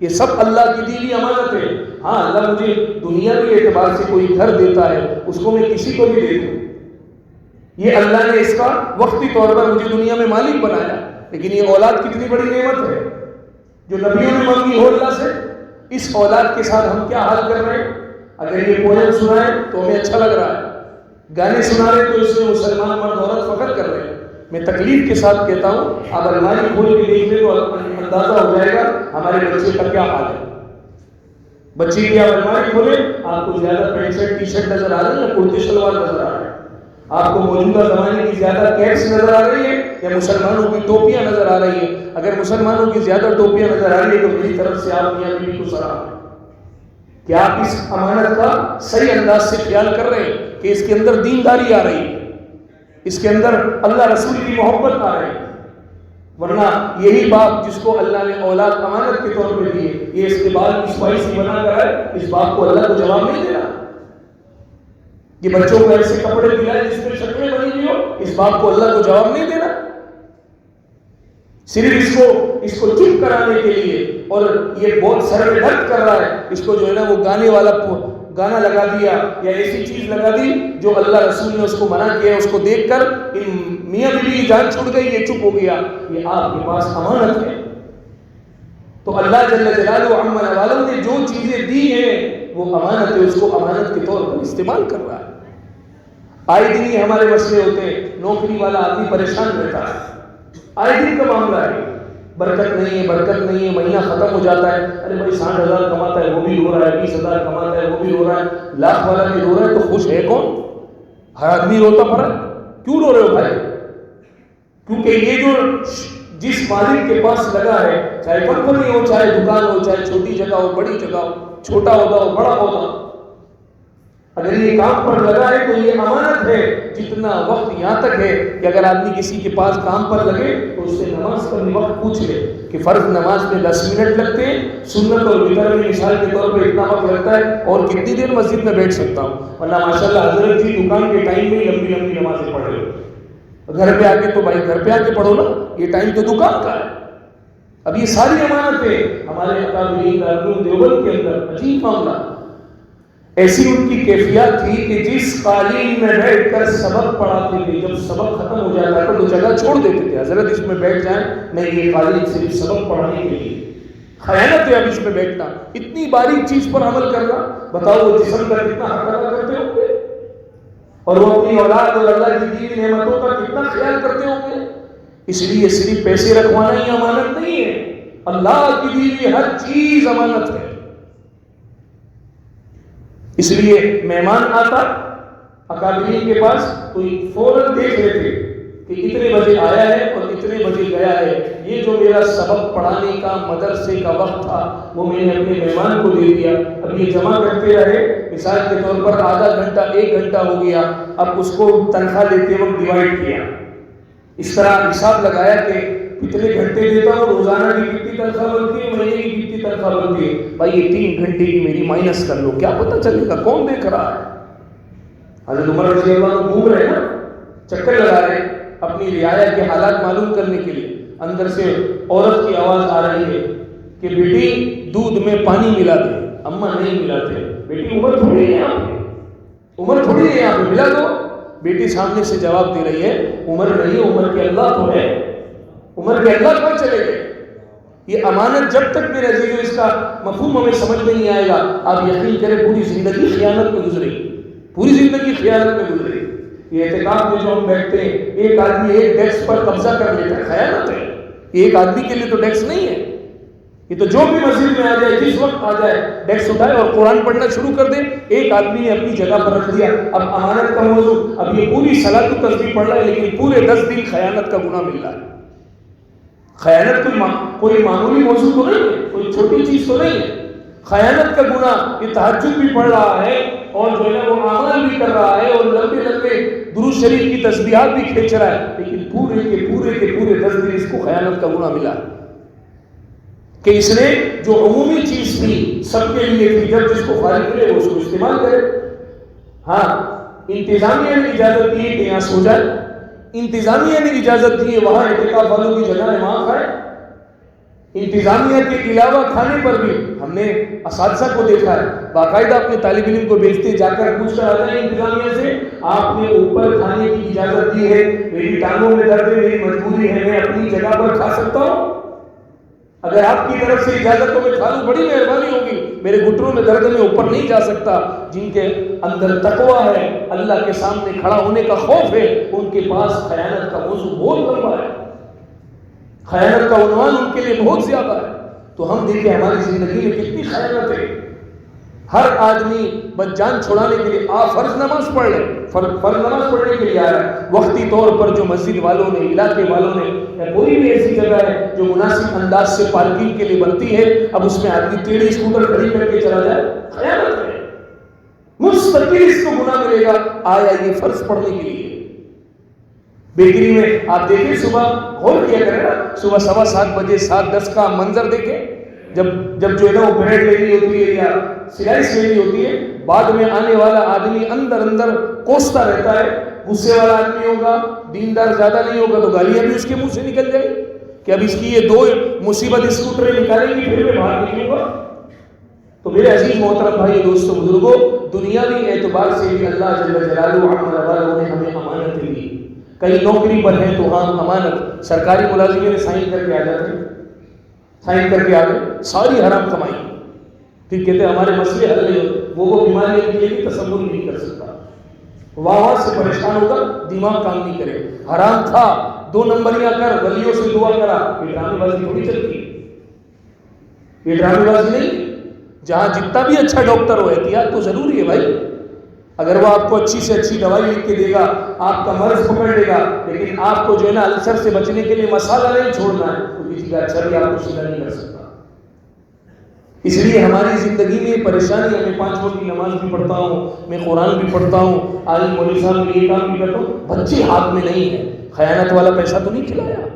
یہ سب اللہ کی دی ہوئی امانت ہے. ہاں اللہ مجھے دنیاوی اعتبار سے کوئی گھر دیتا ہے اس کو میں کسی کو بھی دے دوں. یہ اللہ نے اس کا وقتی طور پر مجھے دنیا میں مالک بنایا. لیکن یہ اولاد کتنی بڑی نعمت ہے جو نبیوں نے مانگی ہو اللہ سے. اس اولاد کے ساتھ ہم کیا حال کر رہے ہیں؟ اگر یہ پوئم سنائیں تو ہمیں اچھا لگ رہا ہے، گانے سنا رہے تو اس میں مسلمان مرد عورت فخر کر رہے ہیں. میں تکلیف کے ساتھ کہتا ہوں آپ الماری کھول کے دیکھ لیں تو اندازہ ہو جائے گا ہمارے بچے کا کیا حال ہے. بچے کی آپ الماری کھولیں آپ کو زیادہ پینٹ شرٹ ٹی شرٹ نظر آ رہی ہے یا کرتے شلوار نظر آ رہے ہیں؟ آپ کو موجودہ زمانے کی زیادہ کیپس نظر آ رہی ہے یا مسلمانوں کی ٹوپیاں نظر آ رہی ہیں؟ اگر مسلمانوں کی زیادہ ٹوپیاں نظر آ رہی ہے تو میری طرف سے آپ میاں بیوی کو سلام ہے کہ آپ اس امانت کا صحیح انداز سے خیال کر رہے ہیں کہ اس کے اندر دینداری آ رہی ہے، اس کے اندر اللہ رسول کی محبت آ رہی ہے. ورنہ یہی باپ جس کو اللہ نے اولاد امانت کے طور پہ دیے یہ اس کے بعد اسپائسی بنا کر ہے، اس باپ کو اللہ کو جواب نہیں دینا. یہ بچوں کو ایسے کپڑے دلائے جس میں شکلیں بنی ہوئی ہو، اس باپ کو اللہ کو جواب نہیں دینا. صرف اس کو چپ کرانے کے لیے، اور یہ بہت سر میں درد کر رہا ہے، اس کو جو ہے نا وہ گانے والا گانا لگا دیا یا ایسی چیز لگا دی جو اللہ رسول نے اس کو منع کیا. اس کو دیکھ کر میاں بیوی کی جان چھوٹ گئی، یہ چپ ہو گیا. یہ آپ کے پاس امانت ہے. تو اللہ جل جلالہ عم نوالہ نے جو چیزیں دی ہیں وہ امانت ہے، اس کو امانت کے طور پر استعمال کر رہا ہے. آئے دن ہی ہمارے مسئلے ہوتے ہیں. نوکری والا آدمی پریشان رہتا ہے، آئے دن کا معاملہ ہے. برکت نہیں ہے، برکت نہیں ہے، مہینہ ختم ہو جاتا ہے. ارے بھائی 60,000 کماتا ہے وہ بھی رو رہا ہے، 20,000 کماتا ہے وہ بھی رو رہا ہے، لاکھ والا بھی رو رہا ہے. تو خوش ہے کون؟ ہر آدمی روتا پڑا. کیوں رو رہے ہو بھائی؟ کیونکہ یہ جو جس مالک کے پاس لگا ہے، چاہے کمپنی ہو، چاہے دکان ہو، چاہے چھوٹی جگہ ہو، بڑی جگہ ہو، چھوٹا ہوتا ہو، بڑا ہوتا ہو، اگر یہ کام پر لگا ہے تو یہ امانت ہے. جتنا وقت یہاں تک ہے کہ اگر آدمی کسی کے پاس کام پر لگے تو اس سے نماز کا وقت پوچھ لے کہ فرض نماز میں 10 منٹ لگتے ہیں، سنت اور وتر میں مثال کے طور پر اتنا وقت لگتا ہے، اور کتنی دیر مسجد میں بیٹھ سکتا ہوں. ورنہ ماشاءاللہ حضرت جی دکان کے ٹائم میں لمبی لمبی نمازیں پڑھ رہے ہو. گھر پہ آ کے تو بھائی گھر پہ آ کے پڑھو نا، یہ ٹائم تو دکان کا ہے. اب یہ ساری امانتیں ہمارے اکابرین دارالعلوم دیوبند کے اندر عجیب معاملہ. ایسی ان کی کیفیت تھی کہ جس قالین میں بیٹھ کر سبق پڑھاتے تھے جب سبق ختم ہو جاتا تھا تو جگہ چھوڑ دیتے تھے. حضرت اس میں بیٹھ جائیں، نہیں یہ قالین صرف سبق پڑھانے کے لیے. خیانت ہے اب اس میں بیٹھنا، اتنی باریک چیز پر عمل کرنا. بتاؤ وہ جسم کا کتنا حق ادا کرتے ہوں گے، اور وہ اپنی اولاد اور اللہ کی دی نعمتوں کا کتنا خیال کرتے ہوں گے. اس لیے صرف پیسے رکھوانا ہی امانت نہیں ہے، اللہ کی دی ہوئی ہر چیز امانت ہے. اس لیے مہمان آتا اکابرین کے پاس تو فوراً دیکھ لیتے کہ اتنے بجے آیا ہے اور اتنے بجے گیا ہے. یہ جو میرا سبق پڑھانے کا مدرسے کا وقت تھا وہ میں نے اپنے مہمان کو دے دیا. اب یہ جمع کرتے رہے، مثال کے طور پر آدھا گھنٹہ 1 گھنٹہ ہو گیا، اب اس کو تنخواہ لیتے وقت ڈیوائڈ کیا. اس طرح حساب لگایا کہ کتنے گھنٹے دیتا ہوں، روزانہ کی کتنی تنخواہ بنتی ہے، مہینے کی کتنی تنخواہ بنتی ہے، بھائی یہ 3 گھنٹے کی میری مائنس کر لو، کیا پتہ چلے گا کون دیکھ رہا ہے؟ حضرت عمر رضی اللہ عنہ گھوم رہے ہیں نا، چکر لگا رہے اپنی رعایا کے حالات معلوم کرنے کے لیے. اندر سے عورت کی آواز آ رہی ہے کہ بیٹی دودھ میں پانی ملا دے. اماں نہیں ملاتے. بیٹی عمر تھوڑی ہے یہاں پہ، عمر تھوڑی ہے یہاں پہ، ملا دو. بیٹی سامنے سے جواب دے رہی ہے عمر نہیں، عمر کے اللہ تو ہے، عمر کے اللہ کہاں چلے گئے؟ یہ امانت جب تک میرے عزیزو اس کا مفہوم ہمیں سمجھ میں نہیں آئے گا، آپ یقین کریں پوری زندگی خیانت میں گزرے گی، پوری زندگی خیانت میں گزرے گی. یہ اعتکاف میں جو ہم بیٹھتے ہیں، ایک آدمی ایک ڈیسک پر قبضہ کر لیتا ہے، خیانت ہے. ایک آدمی کے لیے تو ڈیسک نہیں ہے، یہ تو جو بھی مسجد میں آ جائے، جس وقت آ جائے، ڈیسک اٹھائے اور قرآن پڑھنا شروع کر دے. ایک آدمی نے اپنی جگہ پر رکھ دیا. اب امانت کا موضوع، اب یہ پوری صلاۃ التسبیح پڑھ رہا ہے لیکن پورے 10 دن خیانت کا گناہ مل رہا ہے. خیانت کوئی معمولی موضوع تو نہیں ہے، کوئی چھوٹی چیز تو نہیں ہے. خیانت کا گناہ، یہ تہجد بھی پڑھ رہا ہے اور جو ہے وہ اعمال بھی کر رہا ہے اور لمبے لمبے درود شریف کی تسبیحات بھی کھینچ رہا ہے، لیکن پورے کے پورے 10 دن اس کو خیانت کا گناہ ملا کہ اس نے جو عمومی چیز تھی سب کے لیے تھی، جب جس کو فارغ ملے وہ اس کو استعمال کرے. ہاں انتظامیہ نے اجازت دی ہے کہ یہاں سو جائے، انتظامیہ نے اجازت دی ہے وہاں اعتکاف والوں کی جگہ وہاں کھائے. انتظامیہ کے علاوہ کھانے پر بھی ہم نے اساتذہ کو دیکھا ہے باقاعدہ اپنے طالب علم کو بھیجتے، جا کر پوچھ کر آتا ہے انتظامیہ سے آپ نے اوپر کھانے کی اجازت دی ہے، میری ٹانگوں میں درد ہے، میری مجبوری ہے، میں اپنی جگہ پر کھا سکتا ہوں؟ اگر آپ کی طرف سے اجازت ہو میں کھا لوں، بڑی مہربانی ہوگی. میرے گھٹنوں میں درد ہے، میں اوپر نہیں جا سکتا. جن کے اندر تقویٰ ہے، اللہ کے سامنے کھڑا ہونے کا خوف ہے، ان کے پاس خیانت کا موضوع بہت لمبا ہے، خیانت کا عنوان ان کے لیے بہت زیادہ ہے. تو ہم دیکھیں ہماری زندگی میں کتنی خیانت ہے. ہر آدمی بس جان چھڑانے کے لیے فرض نماز پڑھ لے، فرض نماز پڑھنے کے لیے آ رہا ہے، وقتی طور پر جو مسجد والوں نے، علاقے والوں نے، یا کوئی بھی ایسی جگہ ہے جو مناسب انداز سے پارکنگ کے لیے بنتی ہے، اب اس میں آدمی ٹیڑھی اسکوٹر کھڑی کر کے چلا جائے، خیانت ہے. مستقل اس کو گناہ ملے گا. آیا یہ فرض پڑھنے کے لیے بیکری میں آپ دیکھیں، صبح غور کیا کریں نا، صبح 7:15 بجے 7:10 کا منظر دیکھیں، جب جو ہے نا وہ بریڈ لینی ہوتی ہے یا سلائس لینی ہوتی ہے، بعد میں آنے والا آدمی اندر کوستا رہتا ہے. غصے والا آدمی ہوگا، دیندار زیادہ نہیں ہوگا تو گالیاں بھی اس کے منہ سے نکل جائے کہ اب اس کی یہ 2 مصیبت اسکوٹریں نکالیں گی پھر میں باہر نکلوں گا. تو میرے عزیز محترم بھائی دوستو بزرگوں، دنیاوی اعتبار سے بھی اللہ جل جلالہ نے ہمیں امانت دی. کئی نوکری پر ہیں تو ہاں امانت، سرکاری ملازمین نے سائن کر کے آ جاتے ہیں، سائن کر کے آ گئے، ساری حرام کمائی. پھر کہتے ہیں ہمارے مسئلے حل نہیں ہوتے، وہ بیماری کے لیے بھی تصور نہیں کر سکتا، واہ سے پریشان ہوگا، دماغ کام نہیں کرے. حرام کھا، 2 نمبریاں کر، ولیوں سے دعا کرا، یہ ڈرامے بازی تھوڑی چلتی ہے، یہ ڈرامے بازی نہیں. جہاں جتنا بھی اچھا ڈاکٹر ہو، احتیاط تو ضروری ہے بھائی. اگر وہ آپ کو اچھی سے اچھی دوائی لکھ کے دے گا، آپ کا مرض پکڑ لے گا، لیکن آپ کو جو ہے نا السر سے بچنے کے لیے مسالہ نہیں چھوڑنا ہے، تو کسی کا اچھا بھی آپ کو سیدھا نہیں کر سکتا. اس لیے ہماری زندگی میں پریشانی ہے. میں 5 وقت کی نماز بھی پڑھتا ہوں، میں قرآن بھی پڑھتا ہوں، عالم مولوی صاحب میں یہ کام بھی کرتا ہوں، بچے ہاتھ میں نہیں ہے. خیانت والا پیسہ تو نہیں کھلایا.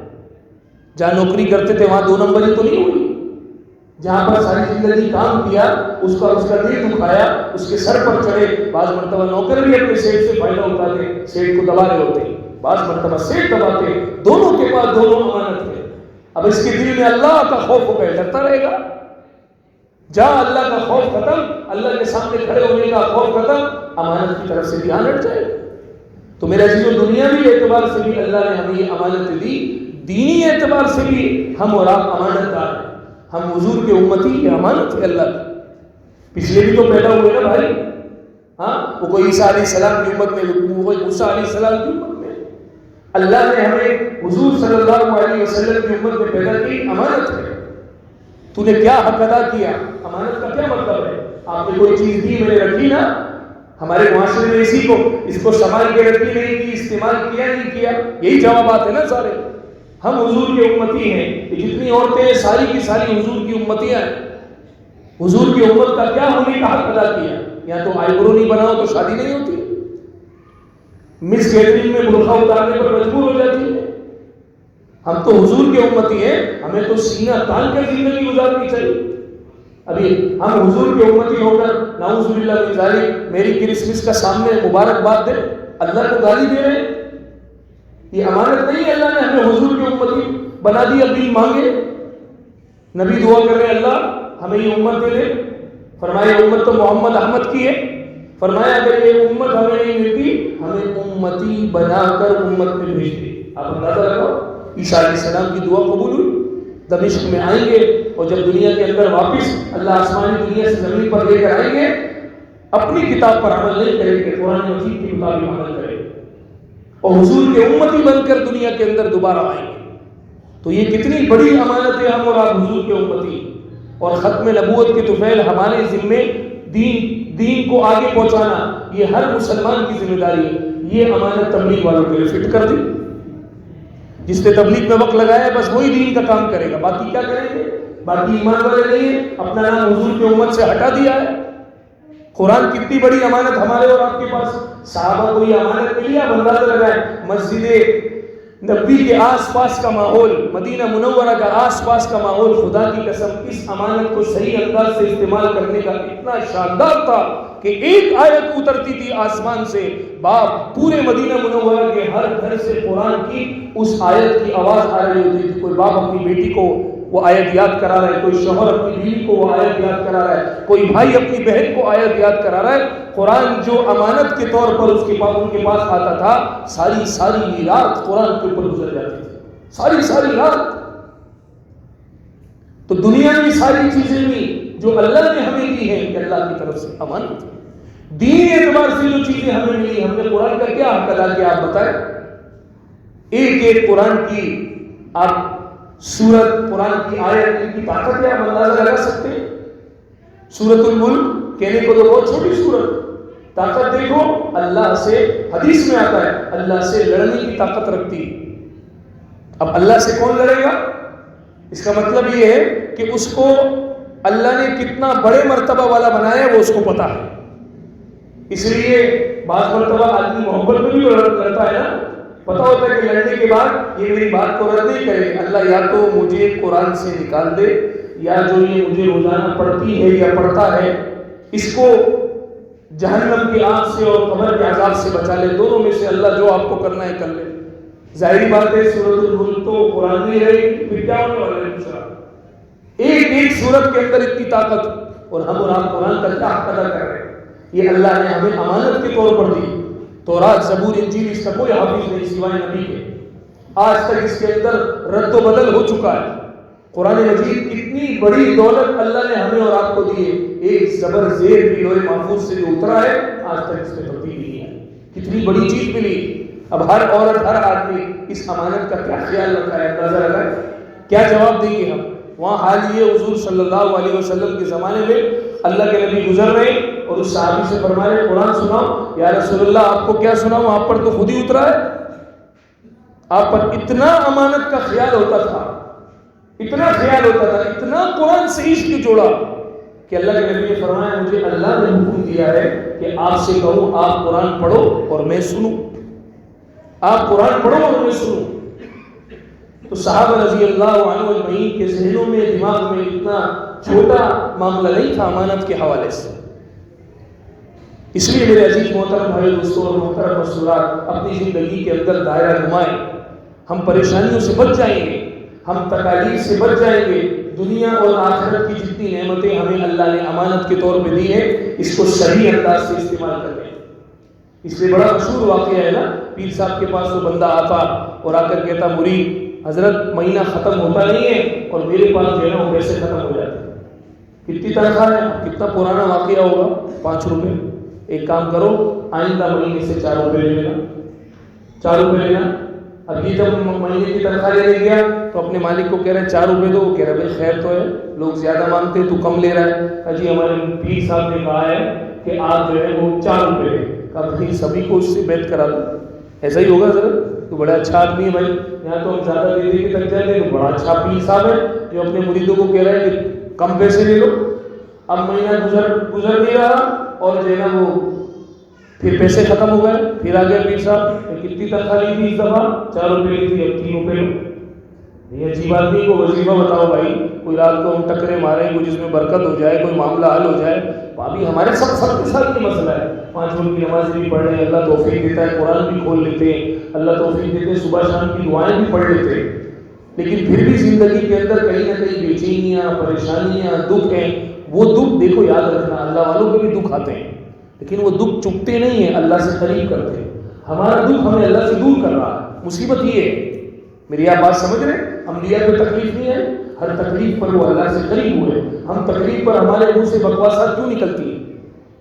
جہاں نوکری کرتے تھے وہاں 2 نمبری تو نہیں ہوئی. جہاں پر ساری زندگی کام کیا، اس کا دل دکھایا، اس کے سر پر چڑھے. بعض مرتبہ نوکر بھی اپنے سیٹ سے فائدہ اٹھاتے، سیٹ کو دبا رہے ہوتے، بعض مرتبہ سیٹ دباتے. دونوں کے پاس دونوں امانت ہے. اب اس کے دل میں اللہ کا خوف ہو گیا، ڈرتا رہے گا. جہاں اللہ کا خوف ختم، اللہ کے سامنے کھڑے ہونے کا خوف ختم، امانت کی طرف سے دھیان ہٹ جائے. تو میرے عزیزو، دنیاوی اعتبار سے بھی اللہ نے ہمیں یہ امانت دی، دینی اعتبار سے بھی ہم اور آپ امانت دار ہیں. ہم حضور کے امتی کی امانت ہے اللہ کی. پچھلے بھی تو پیدا ہوئے نا بھائی. ہاں، وہ کوئی عیسیٰ علیہ السلام کی امت میں، کوئی موسیٰ علیہ السلام کی امت میں. اللہ نے ہمیں حضور صلی اللہ علیہ وسلم کی امت میں پیدا کی، امانت ہے. تو نے کیا حق ادا کیا؟ امانت کا کیا مطلب ہے؟ آپ نے کوئی چیز دی، میں نے رکھی نا. ہمارے معاشرے میں اسی کو، اس کو سنبھال کے رکھی نہیں کی، استعمال کیا نہیں کیا، یہی جوابات ہیں نا سارے. ہم حضور کے امتی ہیں. جتنی عورتیں ہیں ساری کی ساری حضور کی امتیاں ہیں. حضور کی امت کا کیا ہونے کا حق ادا کیا؟ یا تو آئی برو نہیں بناؤ تو شادی نہیں ہوتی، مس گیدرنگ میں برقع اتارنے پر مجبور ہو جاتی ہے. ہم تو حضور کے امتی ہیں، ہمیں تو سینہ تان کر زندگی گزارنی چاہیے۔ ابھی ہم حضور کے امتی ہو کر نعوذ باللہ من ذالک میری کرسمس کا سامنے مبارکباد دیں، اللہ کو گالی دے رہے ہیں؟ یہ امانت نہیں ہے، اللہ نے ہمیں حضور کے امتی بنا دی۔ ابھی مانگے، نبی دعا کر رہے ہیں اللہ ہمیں یہ امت دے دے، فرمایا امت تو محمد احمد کی ہے، فرمایا اگر یہ امت ہمیں نہیں ملتی ہمیں امتی بنا کر امت میں بھیج دے۔ آپ اندازہ لگاؤ، عیسیٰ علیہ السلام کی دعا قبول ہوئی، دمشق میں آئیں گے اور جب دنیا کے اندر واپس اللہ آسمانی دنیا سے زمین پر لے کر آئیں گے، اپنی کتاب پر عمل نہیں کریں گے، قرآن مجید کے مطابق عمل کریں گے اور حضور کے امتی بن کر دنیا کے اندر دوبارہ آئیں گے۔ تو یہ کتنی بڑی امانت ہے ہم اور آپ حضور کے امتی، اور ختم نبوت کے طفیل ہمارے ذمے دین کو آگے پہنچانا یہ ہر مسلمان کی ذمہ داری ہے۔ یہ امانت تبلیغ والوں کے لیے فٹ کر دی، جس نے تبلیغ میں وقت لگایا بس وہی دین کا کام کرے گا، باقی کیا کریں گے؟ باقی ایمان والے نہیں ہیں، اپنا نام حضور کی امت سے ہٹا دیا ہے۔ قرآن کتنی بڑی امانت ہمارے اور آپ کے پاس، صحابہ کو یہ امانت ملی، آپ اندازہ لگائیں مسجد نبی کے آس پاس کا ماحول، مدینہ منورہ کا آس پاس کا ماحول، خدا کی قسم اس امانت کو صحیح انداز سے استعمال کرنے کا اتنا شاندار تھا کہ ایک آیت اترتی تھی آسمان سے، باپ پورے مدینہ منورہ کے ہر گھر سے قرآن کی اس آیت کی آواز آ رہی ہوتی تھی۔ کوئی باپ اپنی بیٹی کو وہ آیت یاد کرا رہا ہے، کوئی شوہر اپنی بیوی کو وہ آیت یاد کرا رہا ہے، کوئی بھائی اپنی بہن کو آیت یاد کرا رہا ہے۔ قرآن جو امانت کے طور پر ان کے پاس آتا تھا، ساری رات قرآن کے اوپر گزر جاتی تھی، ساری رات۔ تو دنیا میں ساری چیزیں بھی جو اللہ نے ہمیں دی ہیں کہ اللہ کی طرف سے امانت ہے۔ دین اعتبار سے جو چیزیں ہمیں ملی، ہم نے قرآن کا کیا حق ادا کیا آپ بتائیں؟ ایک قرآن کی آپ سورت، قرآن کی آیت، ان کی طاقت ہے، آپ اندازہ لگا سکتے ہیں؟ سورۃ الملک کہنے کو تو بہت چھوٹی سورت، طاقت دیکھو اللہ سے، حدیث میں آتا ہے اللہ سے لڑنے کی طاقت رکھتی۔ اب اللہ سے کون لڑے گا؟ اس کا مطلب یہ ہے کہ اس کو اللہ نے کتنا بڑے مرتبہ والا بنایا ہے وہ اس کو پتا ہے، اس لیے بعض مرتبہ آدمی محبت میں بھی لڑتا ہے نا، پتا ہوتا ہے کہ لڑنے کے بعد یہ میری بات کو رد نہیں کرے، اللہ یا تو مجھے قرآن سے نکال دے، یا جو یہ مجھے روزانہ پڑھتی ہے یا پڑھتا ہے اس کو جہنم کی آگ سے اور قبر کے عذاب سے بچا لے، دونوں میں سے اللہ جو آپ کو کرنا ہے کر لے۔ ظاہری بات ہے سورۃ الملک تو قرآن نہیں رہے گی، پھر کیا ہونے والا ہے دوسرا؟ ایک سورت کے اندر اتنی طاقت، اور ہم اور آپ قرآن کا کیا حق ادا کر رہے ہیں؟ یہ اللہ نے ہمیں امانت کے طور پر دی۔ تورات، زبور، انجیل اس کا کوئی حافظ نہیں سوائے نبی کے، آج تک اس کے اندر رد و بدل ہو چکا ہے۔ قرآن مجید کتنی بڑی دولت اللہ نے ہمیں اور آپ کو دی ہے، ایک زبر زیر بھی لوح محفوظ سے جو اترا ہے آج تک اس میں تبدیلی نہیں ہے، کتنی بڑی چیز ملی۔ اب ہر عورت، ہر آدمی اس امانت کا کیا خیال رکھا ہے، اندازہ لگائے کیا جواب دیں گے ہم؟ وہاں حال یہ حضور صلی اللہ علیہ وسلم کے زمانے میں اللہ کے نبی گزر رہے اور اس صحابی سے فرما رہے قرآن سناؤ، یا رسول اللہ آپ کو کیا سناؤں، آپ پر تو خود ہی اترا ہے۔ آپ پر اتنا امانت کا خیال ہوتا تھا، اتنا خیال ہوتا تھا، اتنا قرآن سے عشق جوڑا کہ اللہ کے نبی نے فرمایا مجھے اللہ نے حکم دیا ہے کہ آپ سے کہوں آپ قرآن پڑھو اور میں سنوں، آپ قرآن پڑھو اور میں سنوں۔ تو صحابہ رضی اللہ عنہ اجمعین کے ذہنوں میں، دماغ میں اتنا چھوٹا معاملہ نہیں تھا امانت کے حوالے سے۔ اس لیے میرے عزیز محترم بھائی دوستوں اور محترم مسئولات، اپنی زندگی کے اندر دائرہ نمائیں، ہم پریشانیوں سے بچ جائیں گے، ہم تکالیف سے بچ جائیں گے، دنیا اور آخرت کی جتنی نعمتیں ہمیں اللہ نے امانت کے طور پہ دی ہے اس کو صحیح انداز سے استعمال کریں۔ اس لیے بڑا مشہور واقعہ ہے نا، پیر صاحب کے پاس وہ بندہ آتا اور آ کر کہتا مرید حضرت مہینہ ختم ہوتا نہیں ہے اور میرے پاس جو ہے نا وہ پیسے ختم ہو جاتے ہیں، کتنی تنخواہ ہے؟ کتنا پرانا واقعہ ہوگا، 5 روپے، ایک کام کرو آئندہ مہینے سے 4 روپے لے لینا، 4 روپے لینا۔ اب یہ جب مہینے کی تنخواہ لینے گیا تو اپنے مالک کو کہہ رہے 4 روپے دو، وہ کہہ رہے بھائی خیر تو ہے، لوگ زیادہ مانگتے ہیں تو کم لے رہا ہے۔ کہا جی ہمارے پیر صاحب نے کہا ہے کہ آپ جو ہے وہ 4 روپے لیں۔ کہا بھائی سبھی کو اس سے بیعت کرا دو، ایسا ہی ہوگا ذرا، تو بڑا اچھا آدمی ہے بھائی، یہاں تو ہم زیادہ دے دے کے تک جائیں گے، تو بڑا اچھا پیر صاحب ہے جو اپنے مریدوں کو کہہ رہا ہے کہ کم پیسے لے لو۔ اب مہینہ گزر نہیں رہا اور جو ہے نا وہ پھر پیسے ختم ہو گئے، پھر آ گئے پیر صاحب، کتنی تنخواہ لی تھی اس دفعہ؟ 4 روپے لی تھی، اب 3 روپے لو۔ یہ عجیب آدمی کو وظیفہ بتاؤ بھائی، کوئی رات کو ہم ٹکرے ماریں، کوئی جس میں برکت ہو جائے، کوئی معاملہ حل ہو جائے. ابھی ہمارے سب کے ساتھ یہ مسئلہ ہے. 5 وقت کی نماز بھی پڑھ رہے ہیں، اللہ توفیق دیتا ہے، قرآن بھی کھول لیتے ہیں، اللہ توفیق دیتے ہیں، صبح شام کی دعائیں بھی پڑھ لیتے ہیں، لیکن پھر بھی زندگی کے اندر کہیں نہ کہیں بے چینیاں، پریشانیاں، دکھ ہیں. وہ دکھ دیکھو یاد رکھنا، اللہ والوں کے بھی دکھ آتے ہیں، لیکن وہ دکھ چپتے نہیں ہیں، اللہ سے قریب کرتے ہیں. ہمارا دکھ ہمیں اللہ سے دور کر رہا ہے. مصیبت یہ ہے، میری آپ بات سمجھ رہے ہیں؟ انبیاء کو تکلیف نہیں ہے، ہر تکلیف پر وہ اللہ سے قریب ہوئے. ہم تکلیف پر ہمارے منہ سے بکواسات کیوں نکلتی ہیں؟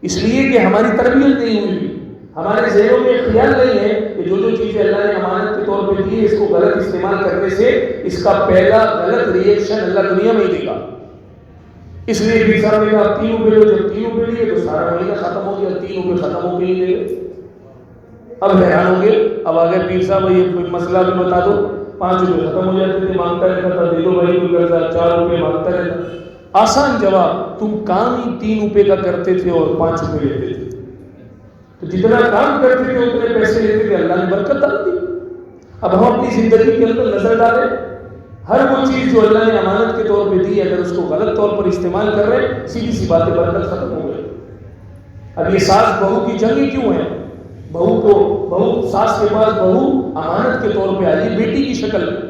اس لیے کہ ہماری تربیت نہیں ہوئی، ہمارے ذہنوں میں خیال نہیں ہے کہ جو چیزیں اللہ نے امانت کے طور پہ دی ہے، اس کو غلط استعمال کرنے سے اس کا پہلا غلط ریئیکشن اللہ دنیا میں ہی دے گا. اس لیے پیر صاحب نے کہا 3 روپے لو، جب 3 روپے لیے تو سارا مہینہ ختم ہو گیا، 3 روپے ختم ہو کے ہی دے گئے. اب حیران ہو گئے، اب آگے پیر صاحب یہ مسئلہ بھی بتا دو. 5 روپے ختم ہو جاتے تھے، مانگتا رہتا تھا، دے دو بھائی کوئی قرضہ، 4 روپے مانگتا رہتا. آسان جواب، تم کام ہی 3 روپے کا کرتے تھے اور 5 روپے لیتے تھے. تو جتنا کام کرتے تھے اتنے پیسے لیتے تھے، اللہ نے برکت ڈال دی. اب ہم اپنی زندگی کے اندر نظر ڈالیں، ہر وہ چیز جو اللہ نے امانت کے طور پہ دی، اگر اس کو غلط طور پر استعمال کر رہے ہیں، سیدھی سی بات ہے، برکت ختم ہو گئی. اب یہ ساس بہو کی جنگیں کیوں ہیں؟ بہو ساس کے پاس بہو امانت کے طور پہ آئی بیٹی کی شکل میں.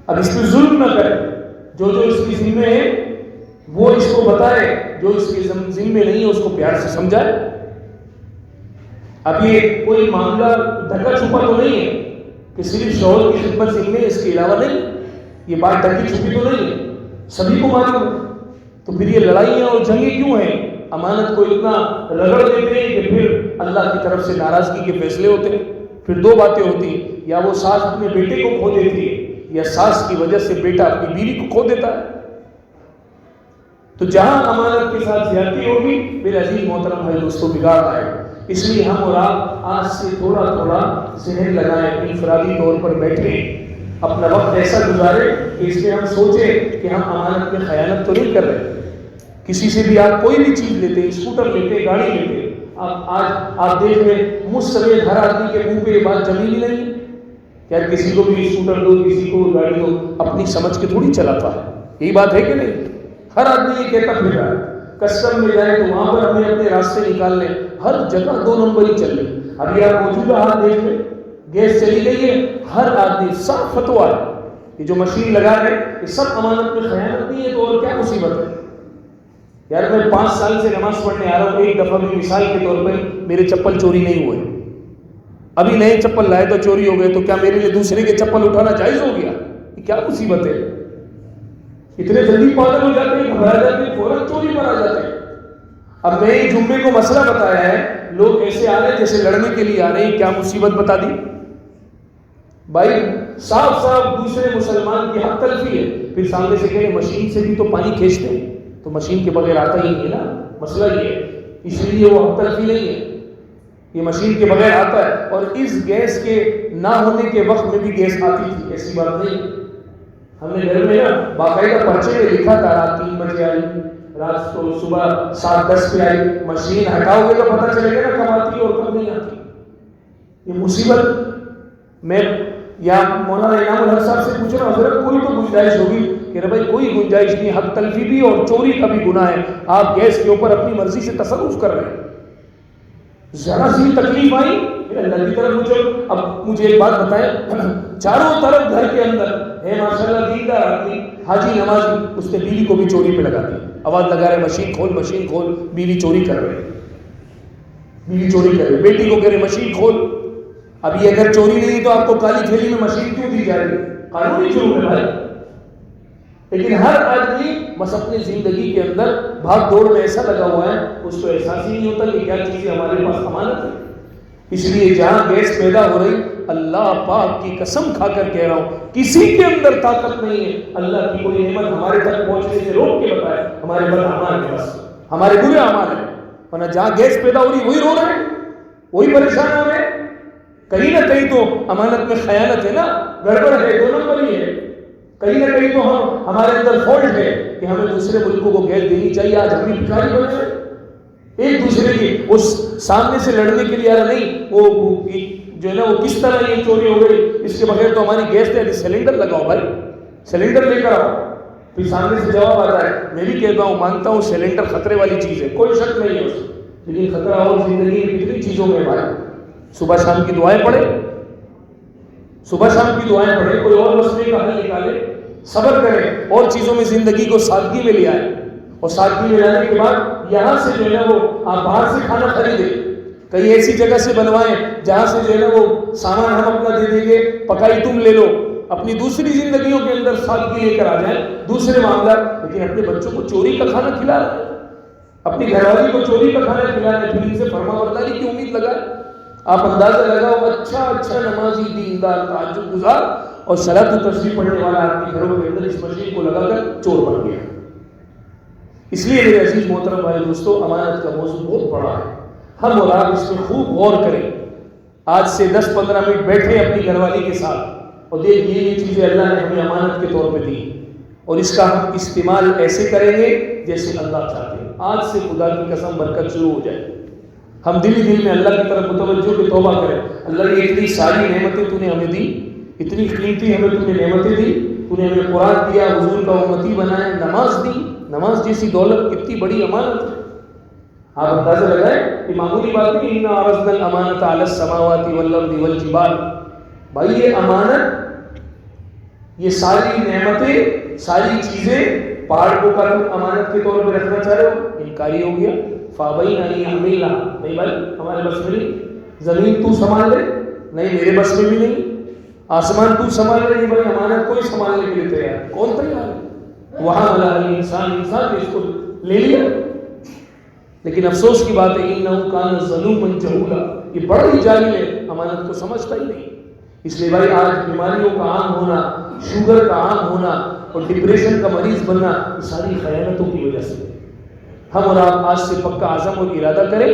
اب اس پہ ظلم نہ کرے، جو اس کی ذمہ ہے وہ اس کو بتائے، جو اس کی ذمہ نہیں ہے اس کو پیار سے سمجھائے. اب یہ کوئی معاملہ ڈھکا چھپا تو نہیں ہے کہ صرف شوہر کی خدمت ذمہ ہے، اس کے علاوہ نہیں. یہ بات ڈھکی چھپی تو نہیں ہے، سبھی کو معلوم ہے. تو پھر یہ لڑائیاں اور جنگیں کیوں ہیں؟ امانت کو اتنا رگڑ دیتے ہیں کہ پھر اللہ کی طرف سے ناراضگی کے فیصلے ہوتے ہیں. پھر 2 باتیں ہوتی ہیں، یا وہ ساس اپنے بیٹے کو کھو دیتی ہے، یا ساس کی وجہ سے بیٹا اپنی بیوی کو کھو دیتا ہے. تو جہاں امانت کے ساتھ زیادتی ہوگی، میرے عزیز محترم بھائی دوستوں، بگاڑ آئے. اس لیے ہم اور آپ آج سے تھوڑا ذہن لگائیں، انفرادی طور پر بیٹھیں، اپنا وقت ایسا گزاریں کہ اس میں ہم سوچیں کہ ہم امانت میں خیانت تو نہیں کر رہے. کسی سے بھی آپ کوئی بھی چیز لیتے ہیں، اسکوٹر لیتے، گاڑی لیتے، آج آپ دیکھ رہے مجھ سمیت ہر آدمی کے منہ پہ یہ بات جمی ہی نہیں کہ یار کسی کو بھی اسکوٹر دو، کسی کو گاڑی دو، اپنی سمجھ کے تھوڑی چلاتا ہے. یہی بات ہے کہ نہیں؟ ہر آدمی یہ کہتا پھر رہا ہے. کسٹم میں جائے تو وہاں پر ہمیں اپنے راستے نکال لیں، ہر جگہ 2 نمبر ہی چل رہی. ابھی آپ موجودہ حال دیکھ لیں، گیس چلی گئی ہے، ہر آدمی صاف فتویٰ ہے، یہ جو مشین لگا رہے ہیں یہ سب امانت میں خیانت نہیں ہے. تو اور کیا مصیبت ہے یار؟ میں 5 سال سے نماز پڑھنے آ رہا ہوں، ایک دفعہ بھی مثال کے طور پہ میرے چپل چوری نہیں ہوئے. ابھی نئے چپل لائے تو چوری ہو گئے، تو کیا میرے لیے دوسرے کے چپل اٹھانا جائز ہو گیا؟ یہ کیا مصیبت ہے؟ اتنے جلدی پاگل ہو جاتے ہیں، گھبرا جاتے ہیں، فوراً چوری پر آ جاتے ہیں. اب میں یہ جمعے کو مسئلہ بتایا ہے، لوگ ایسے آ رہے ہیں جیسے لڑنے کے لیے آ رہے ہیں. کیا مصیبت بتا دی بھائی؟ صاف دوسرے مسلمان کی حق تلفی ہے. پھر سامنے سے کہیں مشین سے بھی تو پانی کھینچتے ہیں، تو مشین کے بغیر آتا ہی نہیں ہے نا. مسئلہ یہ ہے، اس لیے وہ حق تلفی نہیں ہے، یہ مشین کے بغیر آتا ہے. اور اس گیس کے نہ ہونے کے وقت میں بھی گیس آتی تھی، ایسی بات نہیں. ہم نے گھر میں نا باقاعدہ پرچے میں لکھا تھا، رات 3 بجے آئی، رات کو صبح 7-10 پہ آئی. مشین ہٹاؤ گے تو پتہ چلے گا نا کب آتی ہے اور کب نہیں آتی. یہ مصیبت میں یا مولانا انعام الحق صاحب سے پوچھ رہا ہوں، حضرت کوئی تو گنجائش ہوگی کہ بھائی کوئی گنجائش نہیں، حق تلفی بھی اور چوری کا بھی گناہ ہے. آپ گیس کے اوپر اپنی مرضی سے تصرف کر رہے ہیں. ذرا سی تکلیف آئی اللہ کی طرف مجھے. اب مجھے ایک بات بتائیں، چاروں طرف گھر کے اندر ہے ماشاءاللہ دیندار آدمی، حاجی نمازی، اس نے بیوی کو بھی چوری پہ لگا دی. آواز لگا رہے مشین کھول، بیوی چوری کر رہے، بیٹی کو کہہ رہے مشین کھول. اب یہ اگر چوری نہیں تو آپ کو کالی تھیلی میں مشین کیوں دی جائے گی؟ قانونی جرم ہے بھائی. لیکن ہر آدمی بس اپنی زندگی کے اندر بھاگ دوڑ میں ایسا لگا ہوا ہے، اس کو احساس ہی نہیں ہوتا کہ کیا چیزیں ہمارے پاس امانت ہے. اس لیے جہاں گیس پیدا ہو رہی، اللہ پاک کی قسم کھا کر کہہ رہا ہوں، کسی کے اندر طاقت نہیں ہے اللہ کی کوئی نعمت ہمارے تک پہنچنے سے روک کے بتائے. ہمارے بد اعمال کے پاس ہمارے برے اعمال ہیں. ورنہ جہاں گیس پیدا ہو رہی وہی رو رہے ہیں، وہی پریشان ہو رہے ہیں. کہیں نہ کہیں تو امانت میں خیانت ہے نا، گڑبڑ ہے، 2 نمبر ہی ہے. کہیں نہ کہیں تو ہمارے اندر فالٹ ہے کہ ہمیں دوسرے ملکوں کو گیس دینی چاہیے. آج ہم بھی بھکاری بن رہے ہیں، ایک دوسرے کی اس سامنے سے لڑنے کے لیے. نہیں، وہ جو ہے نا وہ کس طرح یہ چوری ہو گئی، اس کے بغیر تو ہماری گیس نہیں، سلنڈر لگاؤ بھائی، سلنڈر لے کر آؤ۔ پھر سامنے سے جواب آتا ہے، میں بھی کہتا ہوں مانتا ہوں سلنڈر خطرے والی چیز ہے، کوئی شک نہیں ہے اس میں، لیکن خطرہ اور زندگی میں کتنی چیزوں میں بھائی۔ صبح شام کی دعائیں پڑھے، صبح شام کی دعائیں پڑھے، کوئی اور مسئلے کا حل نکالے، صبر کریں، اور چیزوں میں زندگی کو سادگی میں لے آئے، اور سادگی میں لانے کے بعد یہاں سے جو ہے نا وہ آپ باہر سے کھانا خریدیں، کہیں ایسی جگہ سے بنوائیں جہاں سے جو ہے نا وہ سامان ہم اپنا دے دیں گے، پکائی تم لے لو، اپنی دوسری زندگیوں کے اندر سادگی لے کر آ جائیں، دوسرے معاملات۔ لیکن اپنے بچوں کو چوری کا کھانا کھلا رہے ہیں، اپنی گھر والی کو چوری کا کھانا کھلا رہے ہیں، پھر ان سے فرما برداری کی امید لگائیں۔ آپ اندازہ لگاؤ، اچھا نمازی، دیندار، تہجد گزار اور صلاۃ و تسبیح پڑھنے والا آپ کے گھروں کے اندر اس مشین کو لگا کر چور بن گیا۔ اس لیے میرے عزیز محترم بھائی دوستو، امانت کا موضوع بہت بڑا ہے، ہم اور آپ اس میں خوب غور کریں۔ آج سے 10-15 منٹ بیٹھے اپنی گھر والی کے ساتھ اور دیکھیے یہ چیزیں اللہ نے ہمیں امانت کے طور پہ دی، اور اس کا ہم استعمال ایسے کریں گے جیسے اللہ چاہتے ہیں۔ آج سے خدا کی قسم برکت شروع ہو جائے، ہم دل میں اللہ کی طرف متوجہ کے توبہ کریں۔ اللہ نے اتنی ساری نعمتیں تو نے ہمیں دی، اتنی قیمتی ہمیں تو نے نعمتیں دی، تو نے ہمیں قرآن دیا، حضور کا امتی بنایا، نماز دی، نماز جیسی دولت کتنی بڑی امانت ہے۔ آپ اندازہ لگائیں کہ معمولی بات نہیں، اِنَّا عَرَضْنَا الْأَمَانَةَ عَلَى السَّمَاوَاتِ وَالْأَرْضِ وَالْجِبَالِ، بھائی یہ امانت، یہ ساری نعمتیں، ساری چیزیں، پہاڑ کو کا تم امانت کے طور پہ رکھنا چاہ رہے ہو، انکاری ہو گیا، فَأَبَيْنَ أَن يَحْمِلْنَهَا، نہیں بھائی ہمارے بس میں نہیں، زمین تو سنبھال لے، نہیں میرے بس میں بھی نہیں، آسمان تو سنبھال لے، نہیں بھائی امانت کوئی سنبھالنے کے لیے تیار، کون تیار ہے؟ وہاں ملا انسان نے اس کو لے لیا۔ لیکن افسوس کی بات ہے، انہو کان ظلوما جہولا، یہ بڑا ہی جاہل ہے، امانت کو سمجھتا ہی نہیں۔ اس لیے بھائی آج بیماریوں کا عام ہونا، شوگر کا عام ہونا اور ڈپریشن کا مریض بننا، یہ ساری خیانتوں کی وجہ سے۔ ہم اور آپ آج سے پکا عزم اور ارادہ کریں،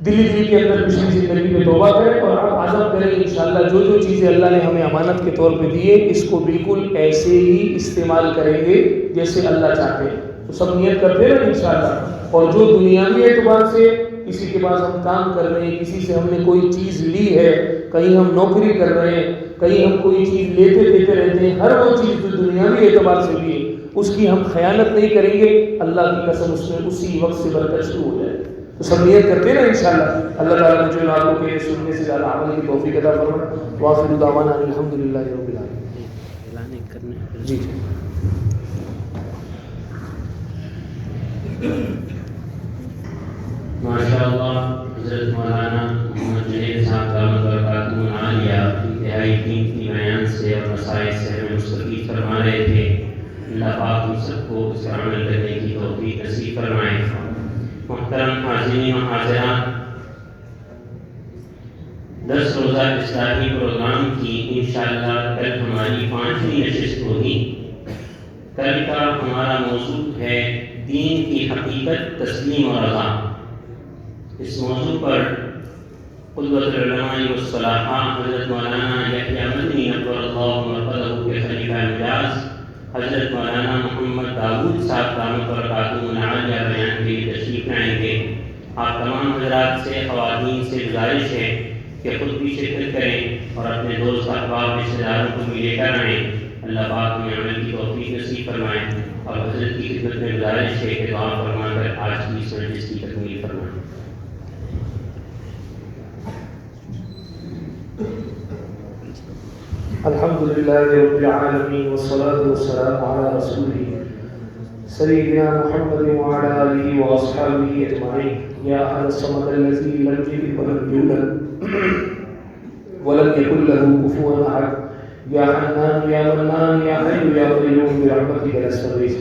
دل کے اندر پچھلی زندگی میں توبہ کریں، اور آپ عزم کریں انشاءاللہ جو جو چیزیں اللہ نے ہمیں امانت کے طور پہ دی ہے، اس کو بالکل ایسے ہی استعمال کریں گے جیسے اللہ چاہتے ہیں۔ تو سب نیت کرتے ہیں انشاءاللہ۔ اور جو دنیاوی اعتبار سے کسی کے پاس ہم کام کر رہے ہیں، کسی سے ہم نے کوئی چیز لی ہے، کہیں ہم نوکری کر رہے ہیں، کہیں ہم کوئی چیز لیتے دیتے رہتے ہیں، ہر وہ چیز جو دنیاوی اعتبار سے بھی ہے اس کی ہم خیانت نہیں کریں گے، اللہ کی قسم اس میں اسی وقت سے برکت شروع ہو جائے۔ تو سب نیت کرتے ہیں نا انشاءاللہ۔ اللہ تعالیٰ مجھے آپ کو کہنے سننے سے زیادہ عمل کی توفیق عطا فرمائے۔ وآخر دعوانا الحمدللہ رب العالمین۔ جی ماشاءاللہ حضرت مولانا محمد جنید صاحب دامت برکاتہ عالیہ انتہائی قیمتی بیان سے اور مسائل سے ہمیں مستفید فرما رہے تھے۔ اللہ پاک ہم سب کو اس پر عمل کرنے کی توفیق نصیب فرمائے۔ محترم حاضرین و حاضرات، 10 روزہ اصلاحی پروگرام کی انشاءاللہ کل ہماری 5ویں نشست ہوگی۔ کل کا ہمارا موضوع ہے دین کی حقیقت، تسلیم و رضا۔ اس موضوع پر قدوۃ العلماء والصلاحہ حضرت مولانا یحییٰ مدنی نور اللہ مرقدہ کے خلیفہ مجاز حضرت مولانا محمد داؤد صاحب دامت برکاتہ عالیہ بیان کے لیے تشریف لائیں گے۔ آپ تمام حضرات سے، خواتین سے گزارش ہے کہ خود بھی شرکت کریں اور اپنے دوست احباب رشتہ داروں کو بھی لے کر آئیں۔ اللہ پاک ہمیں عمل کی توفیق نصیب فرمائے، اور حضرت کی خدمت میں گزارش ہے کہ دعا فرما کر آج کی اس مجلس کی تکمیل فرمائیں۔ الحمدللہ رب العالمین والصلاة والسلام علی رسولہ سیدنا محمد وعلی آلہ واصحابہ اجمعین۔ یا احد الصمد الذی لم یلد ولم یولد ولم یکن له کفوا احد، یا حنان یا منان یا حی یا قیوم برحمتک نستغیث۔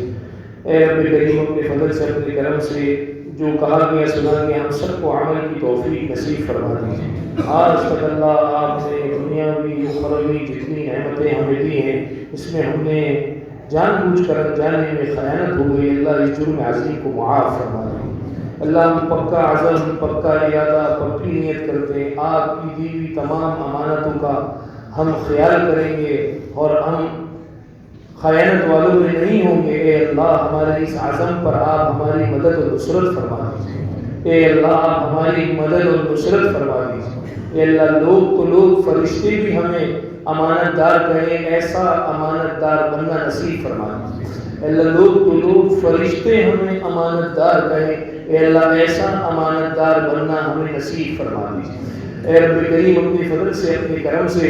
اے رب کریم اپنے فضل سے، اپنے کرم سے جو کہا گیا سنا گیا ہم سب کو عمل کی توفیق نصیب فرما دیجیے۔ آج تک اللہ آپ نے دنیاوی اخروی جتنی نعمتیں ہمیں دی ہیں، اس میں ہم نے جان بوجھ کر انجانے میں خیانت ہو گئی، اللہ اس جرم عظیم کو معاف فرما دے۔ اللہ ہم پکا عزم، پکا ارادہ، پکی نیت کرتے ہیں، آپ کی دی ہوئی تمام امانتوں کا ہم خیال کریں گے اور ہم خیانت والوں میں نہیں ہوں گے۔ اے اللہ ہمارے اس عزم پر آپ ہماری مدد و نصرت فرما دیجیے۔ اے اللہ ہماری مدد اور نصرت فرما دیجیے۔ اے اللہ لوگ تو لوگ، فرشتے بھی ہمیں امانت دار کہیں، ایسا امانت دار بننا نصیب فرما دیجیے۔ اے اللہ لوگ تو لوگ، فرشتے ہمیں امانت دار کہیں، اے اللہ ایسا امانت دار بننا ہمیں نصیب فرما دیجیے۔ اے رب کریم اپنے فضل سے، اپنے کرم سے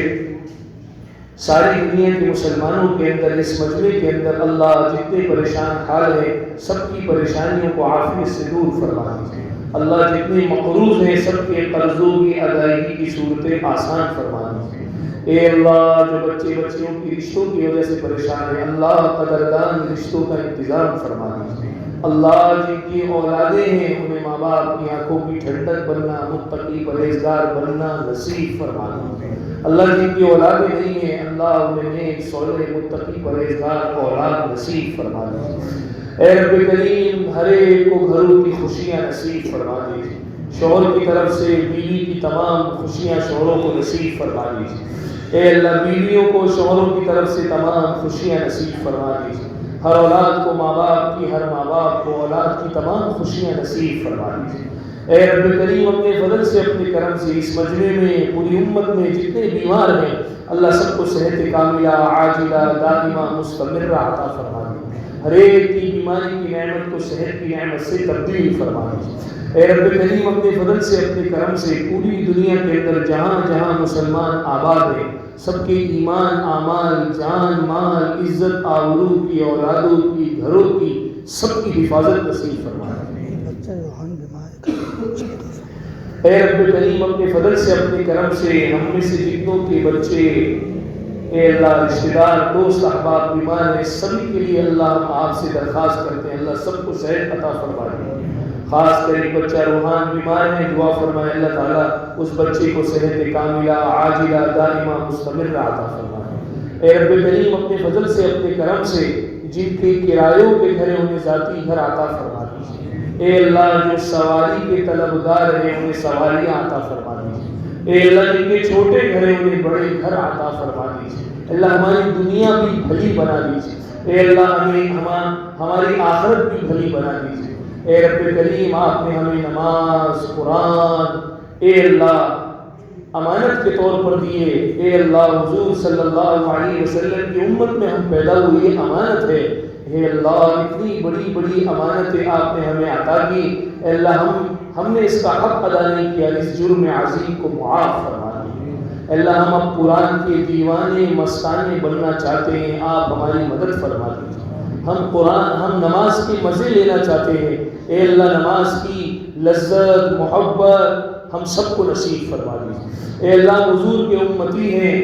ساری دنیا کے مسلمانوں کے اندر، اس مجمع کے اندر اللہ جتنے پریشان حال ہیں سب کی پریشانیوں کو عافیت سے دور فرما دیجیے۔ اللہ جتنے مقروض ہیں سب کے قرضوں کی ادائیگی کی صورتیں آسان فرما دیجیے۔ اے اللہ جو بچے بچیوں کی رشتوں کی وجہ سے پریشان ہیں، اللہ قدردان رشتوں کا انتظام فرما دیجیے۔ اللہ جن کی اولادیں ہیں انہیں ماں باپ کی آنکھوں کی ٹھنڈک بننا، متقی پرہیزگار بننا نصیب فرما دیجیے۔ اللہ جن کی اولادیں نہیں ہیں اللہ انہیں نیک صالح متقی پرہیزگار اولاد نصیب فرما دیجیے۔ اے رب کریم ہر ایک کو گھروں کی خوشیاں نصیب فرما دیجیے۔ شوہر کی طرف سے بیوی کی تمام خوشیاں شوہروں کو نصیب فرما دیجیے۔ اے اللہ بیویوں کو شوہروں کی طرف سے تمام خوشیاں نصیب فرما دیجیے۔ ہر اولاد کو ماں باپ کی، ہر ماں باپ کو اولاد کی تمام خوشیاں نصیب فرما دیجیے۔ اے رب کریم اپنے فضل سے، اپنے کرم سے اس مجمع میں پوری امت میں جتنے بیمار ہیں اللہ سب کو صحت کاملہ عاجلہ دائمہ مستمرہ عطا فرما دیجیے۔ ہر ایک کی بیماری کی نعمت کو صحت کی نعمت سے تبدیل فرما دیجیے۔ اے رب کریم اپنے فضل سے، اپنے کرم سے پوری دنیا کے اندر جہاں جہاں مسلمان آباد ہیں سب کے ایمان، اعمال، جان، مال، عزت، آبرو کی، اولادوں کی، گھروں کی سب کی حفاظت نصیب فرما دیجیے۔ اے رب کریم اپنے فضل سے، اپنے کرم سے ہم میں سے جتنوں کے بچے اے اللہ رشتہ دار دوست احباب بیمار ہیں سبھی کے لیے اللہ ہم آپ سے درخواست کرتے ہیں اللہ سب کو صحت عطا فرما دے۔ خاص کر ایک بچہ روحان بیمار ہے دعا فرمائے اللہ تعالیٰ اس بچے کو صحت کاملہ عاجلہ دائمہ مستمرہ عطا فرمائے۔ اے رب کریم اپنے فضل سے، اپنے کرم سے جن کے کرایوں کے گھر ہیں انہیں ذاتی گھر عطا فرما دیجیے۔ اے اللہ جو سواری کے طلبگار ہیں انہیں سواریاں عطا فرما دیجیے۔ اے اللہ جن کے چھوٹے گھر ہیں انہیں بڑے گھر عطا فرما دیجیے۔ اللہ ہماری دنیا بھی بھلی بنا دیجیے۔ اے اللہ ہماری آخرت بھی بھلی بنا دیجیے۔ اے رب کریم آپ نے ہمیں نماز، قرآن اے اللہ امانت کے طور پر دیے۔ اے اللہ حضور صلی اللہ علیہ وسلم کی امت میں ہم پیدا ہوئے امانت ہے۔ اے اللہ اتنی بڑی بڑی امانتیں آپ نے ہمیں عطا کی۔ اے اللہ ہم نے اس کا حق ادا نہیں کیا، اس جرم عظیم کو معاف فرما دیجیے۔ اللہ ہم اب قرآن کے دیوانے مستانے بننا چاہتے ہیں، آپ ہماری مدد فرما دیجیے۔ ہم نماز کے مزے لینا چاہتے ہیں، اے اللہ نماز کی لذت محبت ہم سب کو نصیب فرما دیجیے۔ اے اللہ حضور کے امتی ہیں،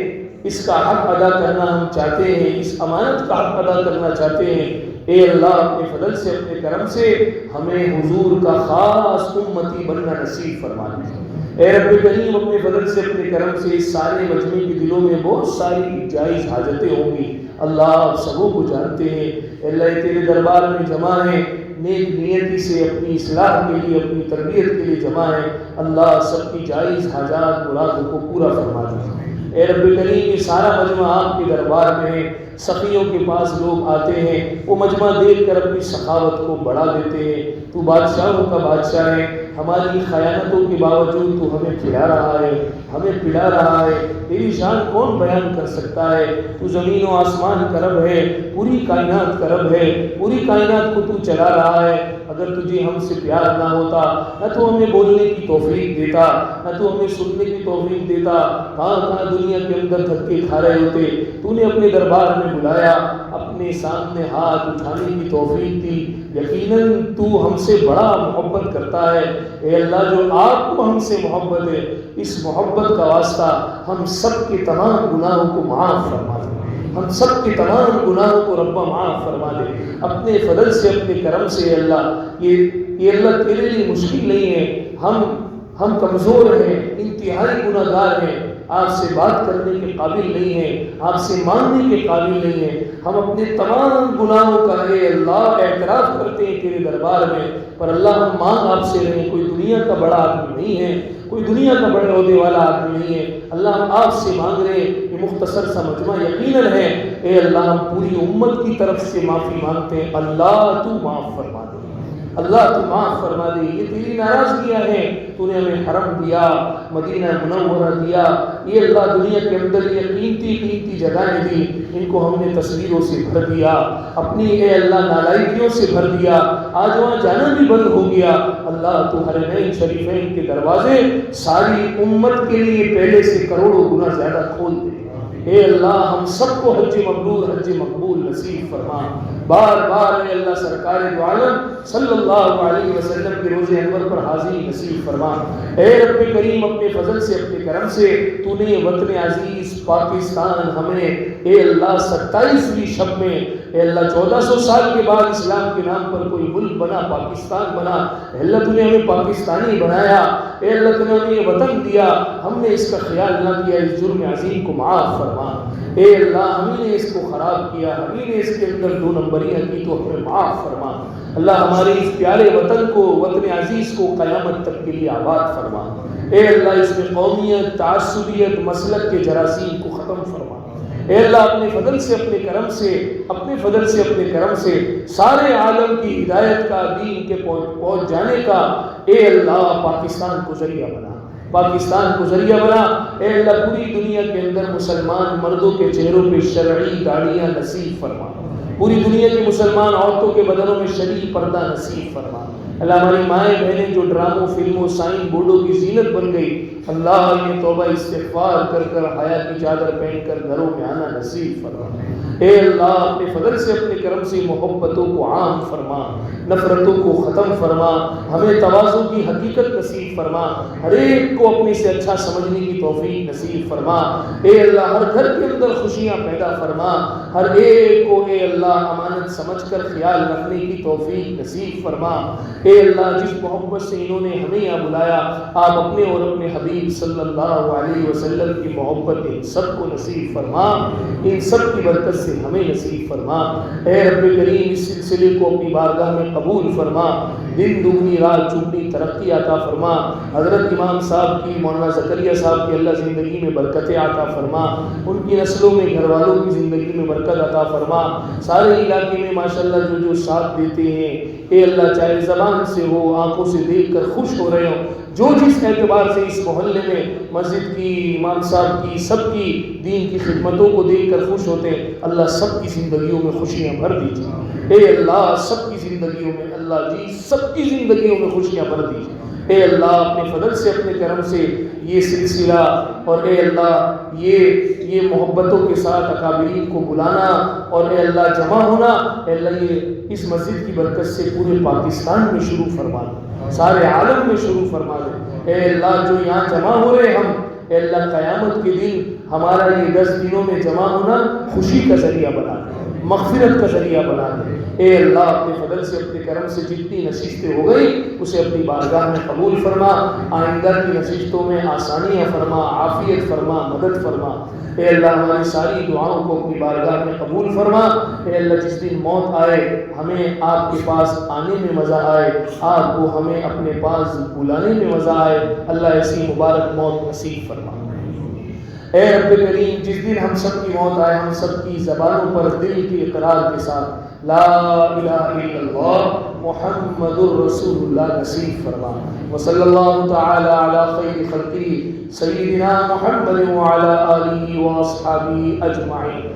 اس کا حق ادا کرنا ہم چاہتے ہیں، اس امانت کا حق ادا کرنا چاہتے ہیں۔ اے اللہ اپنے فضل سے، اپنے کرم سے ہمیں حضور کا خاص امتی بننا نصیب فرما دیجیے۔ اے رب کریم اپنے فضل سے، اپنے کرم سے اس سارے مجمع کے دلوں میں بہت ساری جائز حاجتیں ہوں گی، اللہ آپ سبوں کو جانتے ہیں۔ اے اللہ تیرے دربار میں جمع ہیں، نیک نیتی سے اپنی اصلاح کے لیے، اپنی تربیت کے لیے جمع ہیں، اللہ سب کی جائز حاجات مرادوں کو پورا فرما دیجیے۔ اے رب کریم یہ سارا مجمع آپ کے دربار میں ہے، سخیوں کے پاس لوگ آتے ہیں، وہ مجمع دیکھ کر اپنی سخاوت کو بڑھا دیتے ہیں۔ تو بادشاہوں کا بادشاہ ہے، ہماری خیانتوں کے باوجود تو ہمیں کھلا رہا ہے، ہمیں پلا رہا ہے، تیری شان کون بیان کر سکتا ہے؟ تو زمین و آسمان کا رب ہے، پوری کائنات کا رب ہے، پوری کائنات کو تو چلا رہا ہے۔ اگر تجھے ہم سے پیار نہ ہوتا نہ تو ہمیں بولنے کی توفیق دیتا، نہ تو ہمیں سننے کی توفیق دیتا، کہاں کہاں دنیا کے اندر دھکے کھا رہے ہوتے، تو نے اپنے دربار میں بلایا، اپنے سامنے ہاتھ اٹھانے کی توفیق دی۔ یقیناً تو ہم سے بڑا محبت کرتا ہے۔ اے اللہ جو آپ کو ہم سے محبت ہے، اس محبت کا واسطہ ہم سب کے تمام گناہوں کو معاف فرما دے، ہم سب کے تمام گناہوں کو رب معاف فرما دے اپنے فضل سے، اپنے کرم سے۔ اللہ یہ اللہ تیرے لیے مشکل نہیں ہے، ہم کمزور ہیں، انتہائی گناہ گار ہیں، آپ سے بات کرنے کے قابل نہیں ہیں، آپ سے ماننے کے قابل نہیں ہیں، ہم اپنے تمام گناہوں کا اے اللہ اعتراف کرتے ہیں تیرے دربار میں، پر اللہ ہم مانگ آپ سے رہے، کوئی دنیا کا بڑا آدمی نہیں ہے، کوئی دنیا کا بڑے عہدے والا آدمی نہیں ہے، اللہ ہم آپ سے مانگ رہے ہیں۔ یہ مختصر سا مجمع یقیناً ہے، اے اللہ ہم پوری امت کی طرف سے معافی مانگتے ہیں، اللہ تو معاف فرما دے، اللہ تو معاف فرما دے، یہ تیری ناراضگیاں ہیں، تو نے ہمیں حرم دیا، مدینہ منورہ دیا، یہ اللہ دنیا کے اندر یہ قیمتی قیمتی جگہیں دی، ان کو ہم نے تصویروں سے بھر دیا، اپنی اے اللہ نالائکیوں سے بھر دیا، آج وہاں جانا بھی بند ہو گیا۔ اللہ تو حرمین شریفین کے دروازے ساری امت کے لیے پہلے سے کروڑوں گنا زیادہ کھول دے۔ اے اللہ ہم سب کو حج مبرور حج مقبول نصیب فرما، بار بار اے اللہ سرکار دو عالم صلی اللہ علیہ وسلم کے روز انور پر حاضری نصیب فرما۔ اے رب کریم اپنے فضل سے اپنے کرم سے تو نے وطن عزیز پاکستان ہمیں اے اللہ 27ویں شب میں اے اللہ 1400 سال کے بعد اسلام کے نام پر کوئی ملک بنا، پاکستان بنا، اے اللہ تو نے ہمیں پاکستانی بنایا، اے اللہ تو نے ہمیں یہ وطن دیا، ہم نے اس کا خیال نہ کیا، اس جرم عظیم کو معاف فرما۔ اے اللہ ہمیں نے اس کو خراب کیا، ہمیں نے اس کے اندر 2 نمبریاں کی، تو ہمیں معاف فرما۔ اللہ ہمارے اس پیارے وطن کو، وطن عزیز کو قیامت تک کے لیے آباد فرما۔ اے اللہ اس میں قومیت، تعصبیت، مسلک کے جراثیم کو ختم فرما۔ اے اللہ اپنے فضل سے اپنے کرم سے، اپنے فضل سے اپنے کرم سے سارے عالم کی ہدایت کا، دین کے پہنچ جانے کا اے اللہ پاکستان کو ذریعہ بنا، پاکستان کو ذریعہ بنا۔ اے اللہ پوری دنیا کے اندر مسلمان مردوں کے چہروں پہ شرعی داڑیاں نصیب فرما، پوری دنیا کی مسلمان عورتوں کے بدنوں میں شرعی پردہ نصیب فرما۔ اللہ ہماری مائیں بہنیں جو ڈراموں، فلموں، سائن بورڈوں کی زینت بن گئی، اللہ یہ توبہ استغفار کر کر حیا کی چادر پہن کر گھروں میں آنا نصیب فرما۔ اے اللہ اپنے فضل سے اپنے کرم سے محبتوں کو عام فرما، نفرتوں کو ختم فرما، ہمیں تواضع کی حقیقت نصیب فرما، ہر ایک کو اپنے سے اچھا سمجھنے کی توفیق نصیب فرما۔ اے اللہ ہر گھر کے اندر خوشیاں پیدا فرما، ہر ایک کو اے اللہ امانت سمجھ کر خیال رکھنے کی توفیق نصیب فرما۔ اے اللہ جس محبت سے انہوں نے ہمیں یہاں بلایا، آپ اپنے اور اپنے حبیب صلی اللہ علیہ وسلم کی محبت ان سب کو نصیب فرما، ان سب کی برکت سے ہمیں نصیب فرما۔ اے رب کریم اس سلسلے کو اپنی بارگاہ میں قبول فرما، دن دگنی رات چگنی ترقی عطا فرما۔ حضرت امام صاحب کی، مولانا زکریا صاحب کی اللہ زندگی میں برکتیں عطا فرما، ان کی نسلوں میں گھر والوں کی زندگی میں برکت عطا فرما۔ سارے علاقے میں ماشاءاللہ جو جو ساتھ دیتے ہیں اے اللہ، چاہے زبان سے ہو، آنکھوں سے دیکھ کر خوش ہو رہے ہوں، جو جس اعتبار سے اس محلے میں مسجد کی، امام صاحب کی، سب کی دین کی خدمتوں کو دیکھ کر خوش ہوتے ہیں، اللہ سب کی زندگیوں میں خوشیاں بھر دیجیے۔ اے اللہ سب کی زندگیوں میں، اللہ جی سب کی زندگیوں میں خوشیاں بھر دیجیے۔ اے اللہ اپنے فضل سے اپنے کرم سے یہ سلسلہ اور اے اللہ یہ محبتوں کے ساتھ اکابرین کو بلانا اور اے اللہ جمع ہونا، اے اللہ یہ اس مسجد کی برکت سے پورے پاکستان میں شروع فرما دے، سارے عالم میں شروع فرما دے۔ اے اللہ جو یہاں جمع ہو رہے ہم، اے اللہ قیامت کے دن ہمارا یہ 10 دنوں میں جمع ہونا خوشی کا ذریعہ بنا دے، مغفرت کا ذریعہ بنا دے۔ اے اللہ اپنے فضل سے اپنے کرم سے جتنی نشستیں ہو گئی اسے اپنی بارگاہ میں قبول فرما، آئندہ کی نشستوں میں آسانیاں فرما، عافیت فرما، مدد فرما۔ اے اللہ ہماری ساری دعاؤں کو اپنی بارگاہ میں قبول فرما۔ اے اللہ جس دن موت آئے ہمیں آپ کے پاس آنے میں مزہ آئے، آپ کو ہمیں اپنے پاس بلانے میں مزہ آئے، اللہ ایسی مبارک موت نصیب فرما۔ اے رب کریم جس دن ہم سب کی موت آئے، ہم سب کی زبانوں پر دل کے اقرار کے ساتھ لا الہ الا اللہ محمد الرسول اللہ نصیب فرما۔ وصلی اللہ تعالی علی خیر خلقہ سیدنا محمد وعلی آلہ واصحابہ اجمعین۔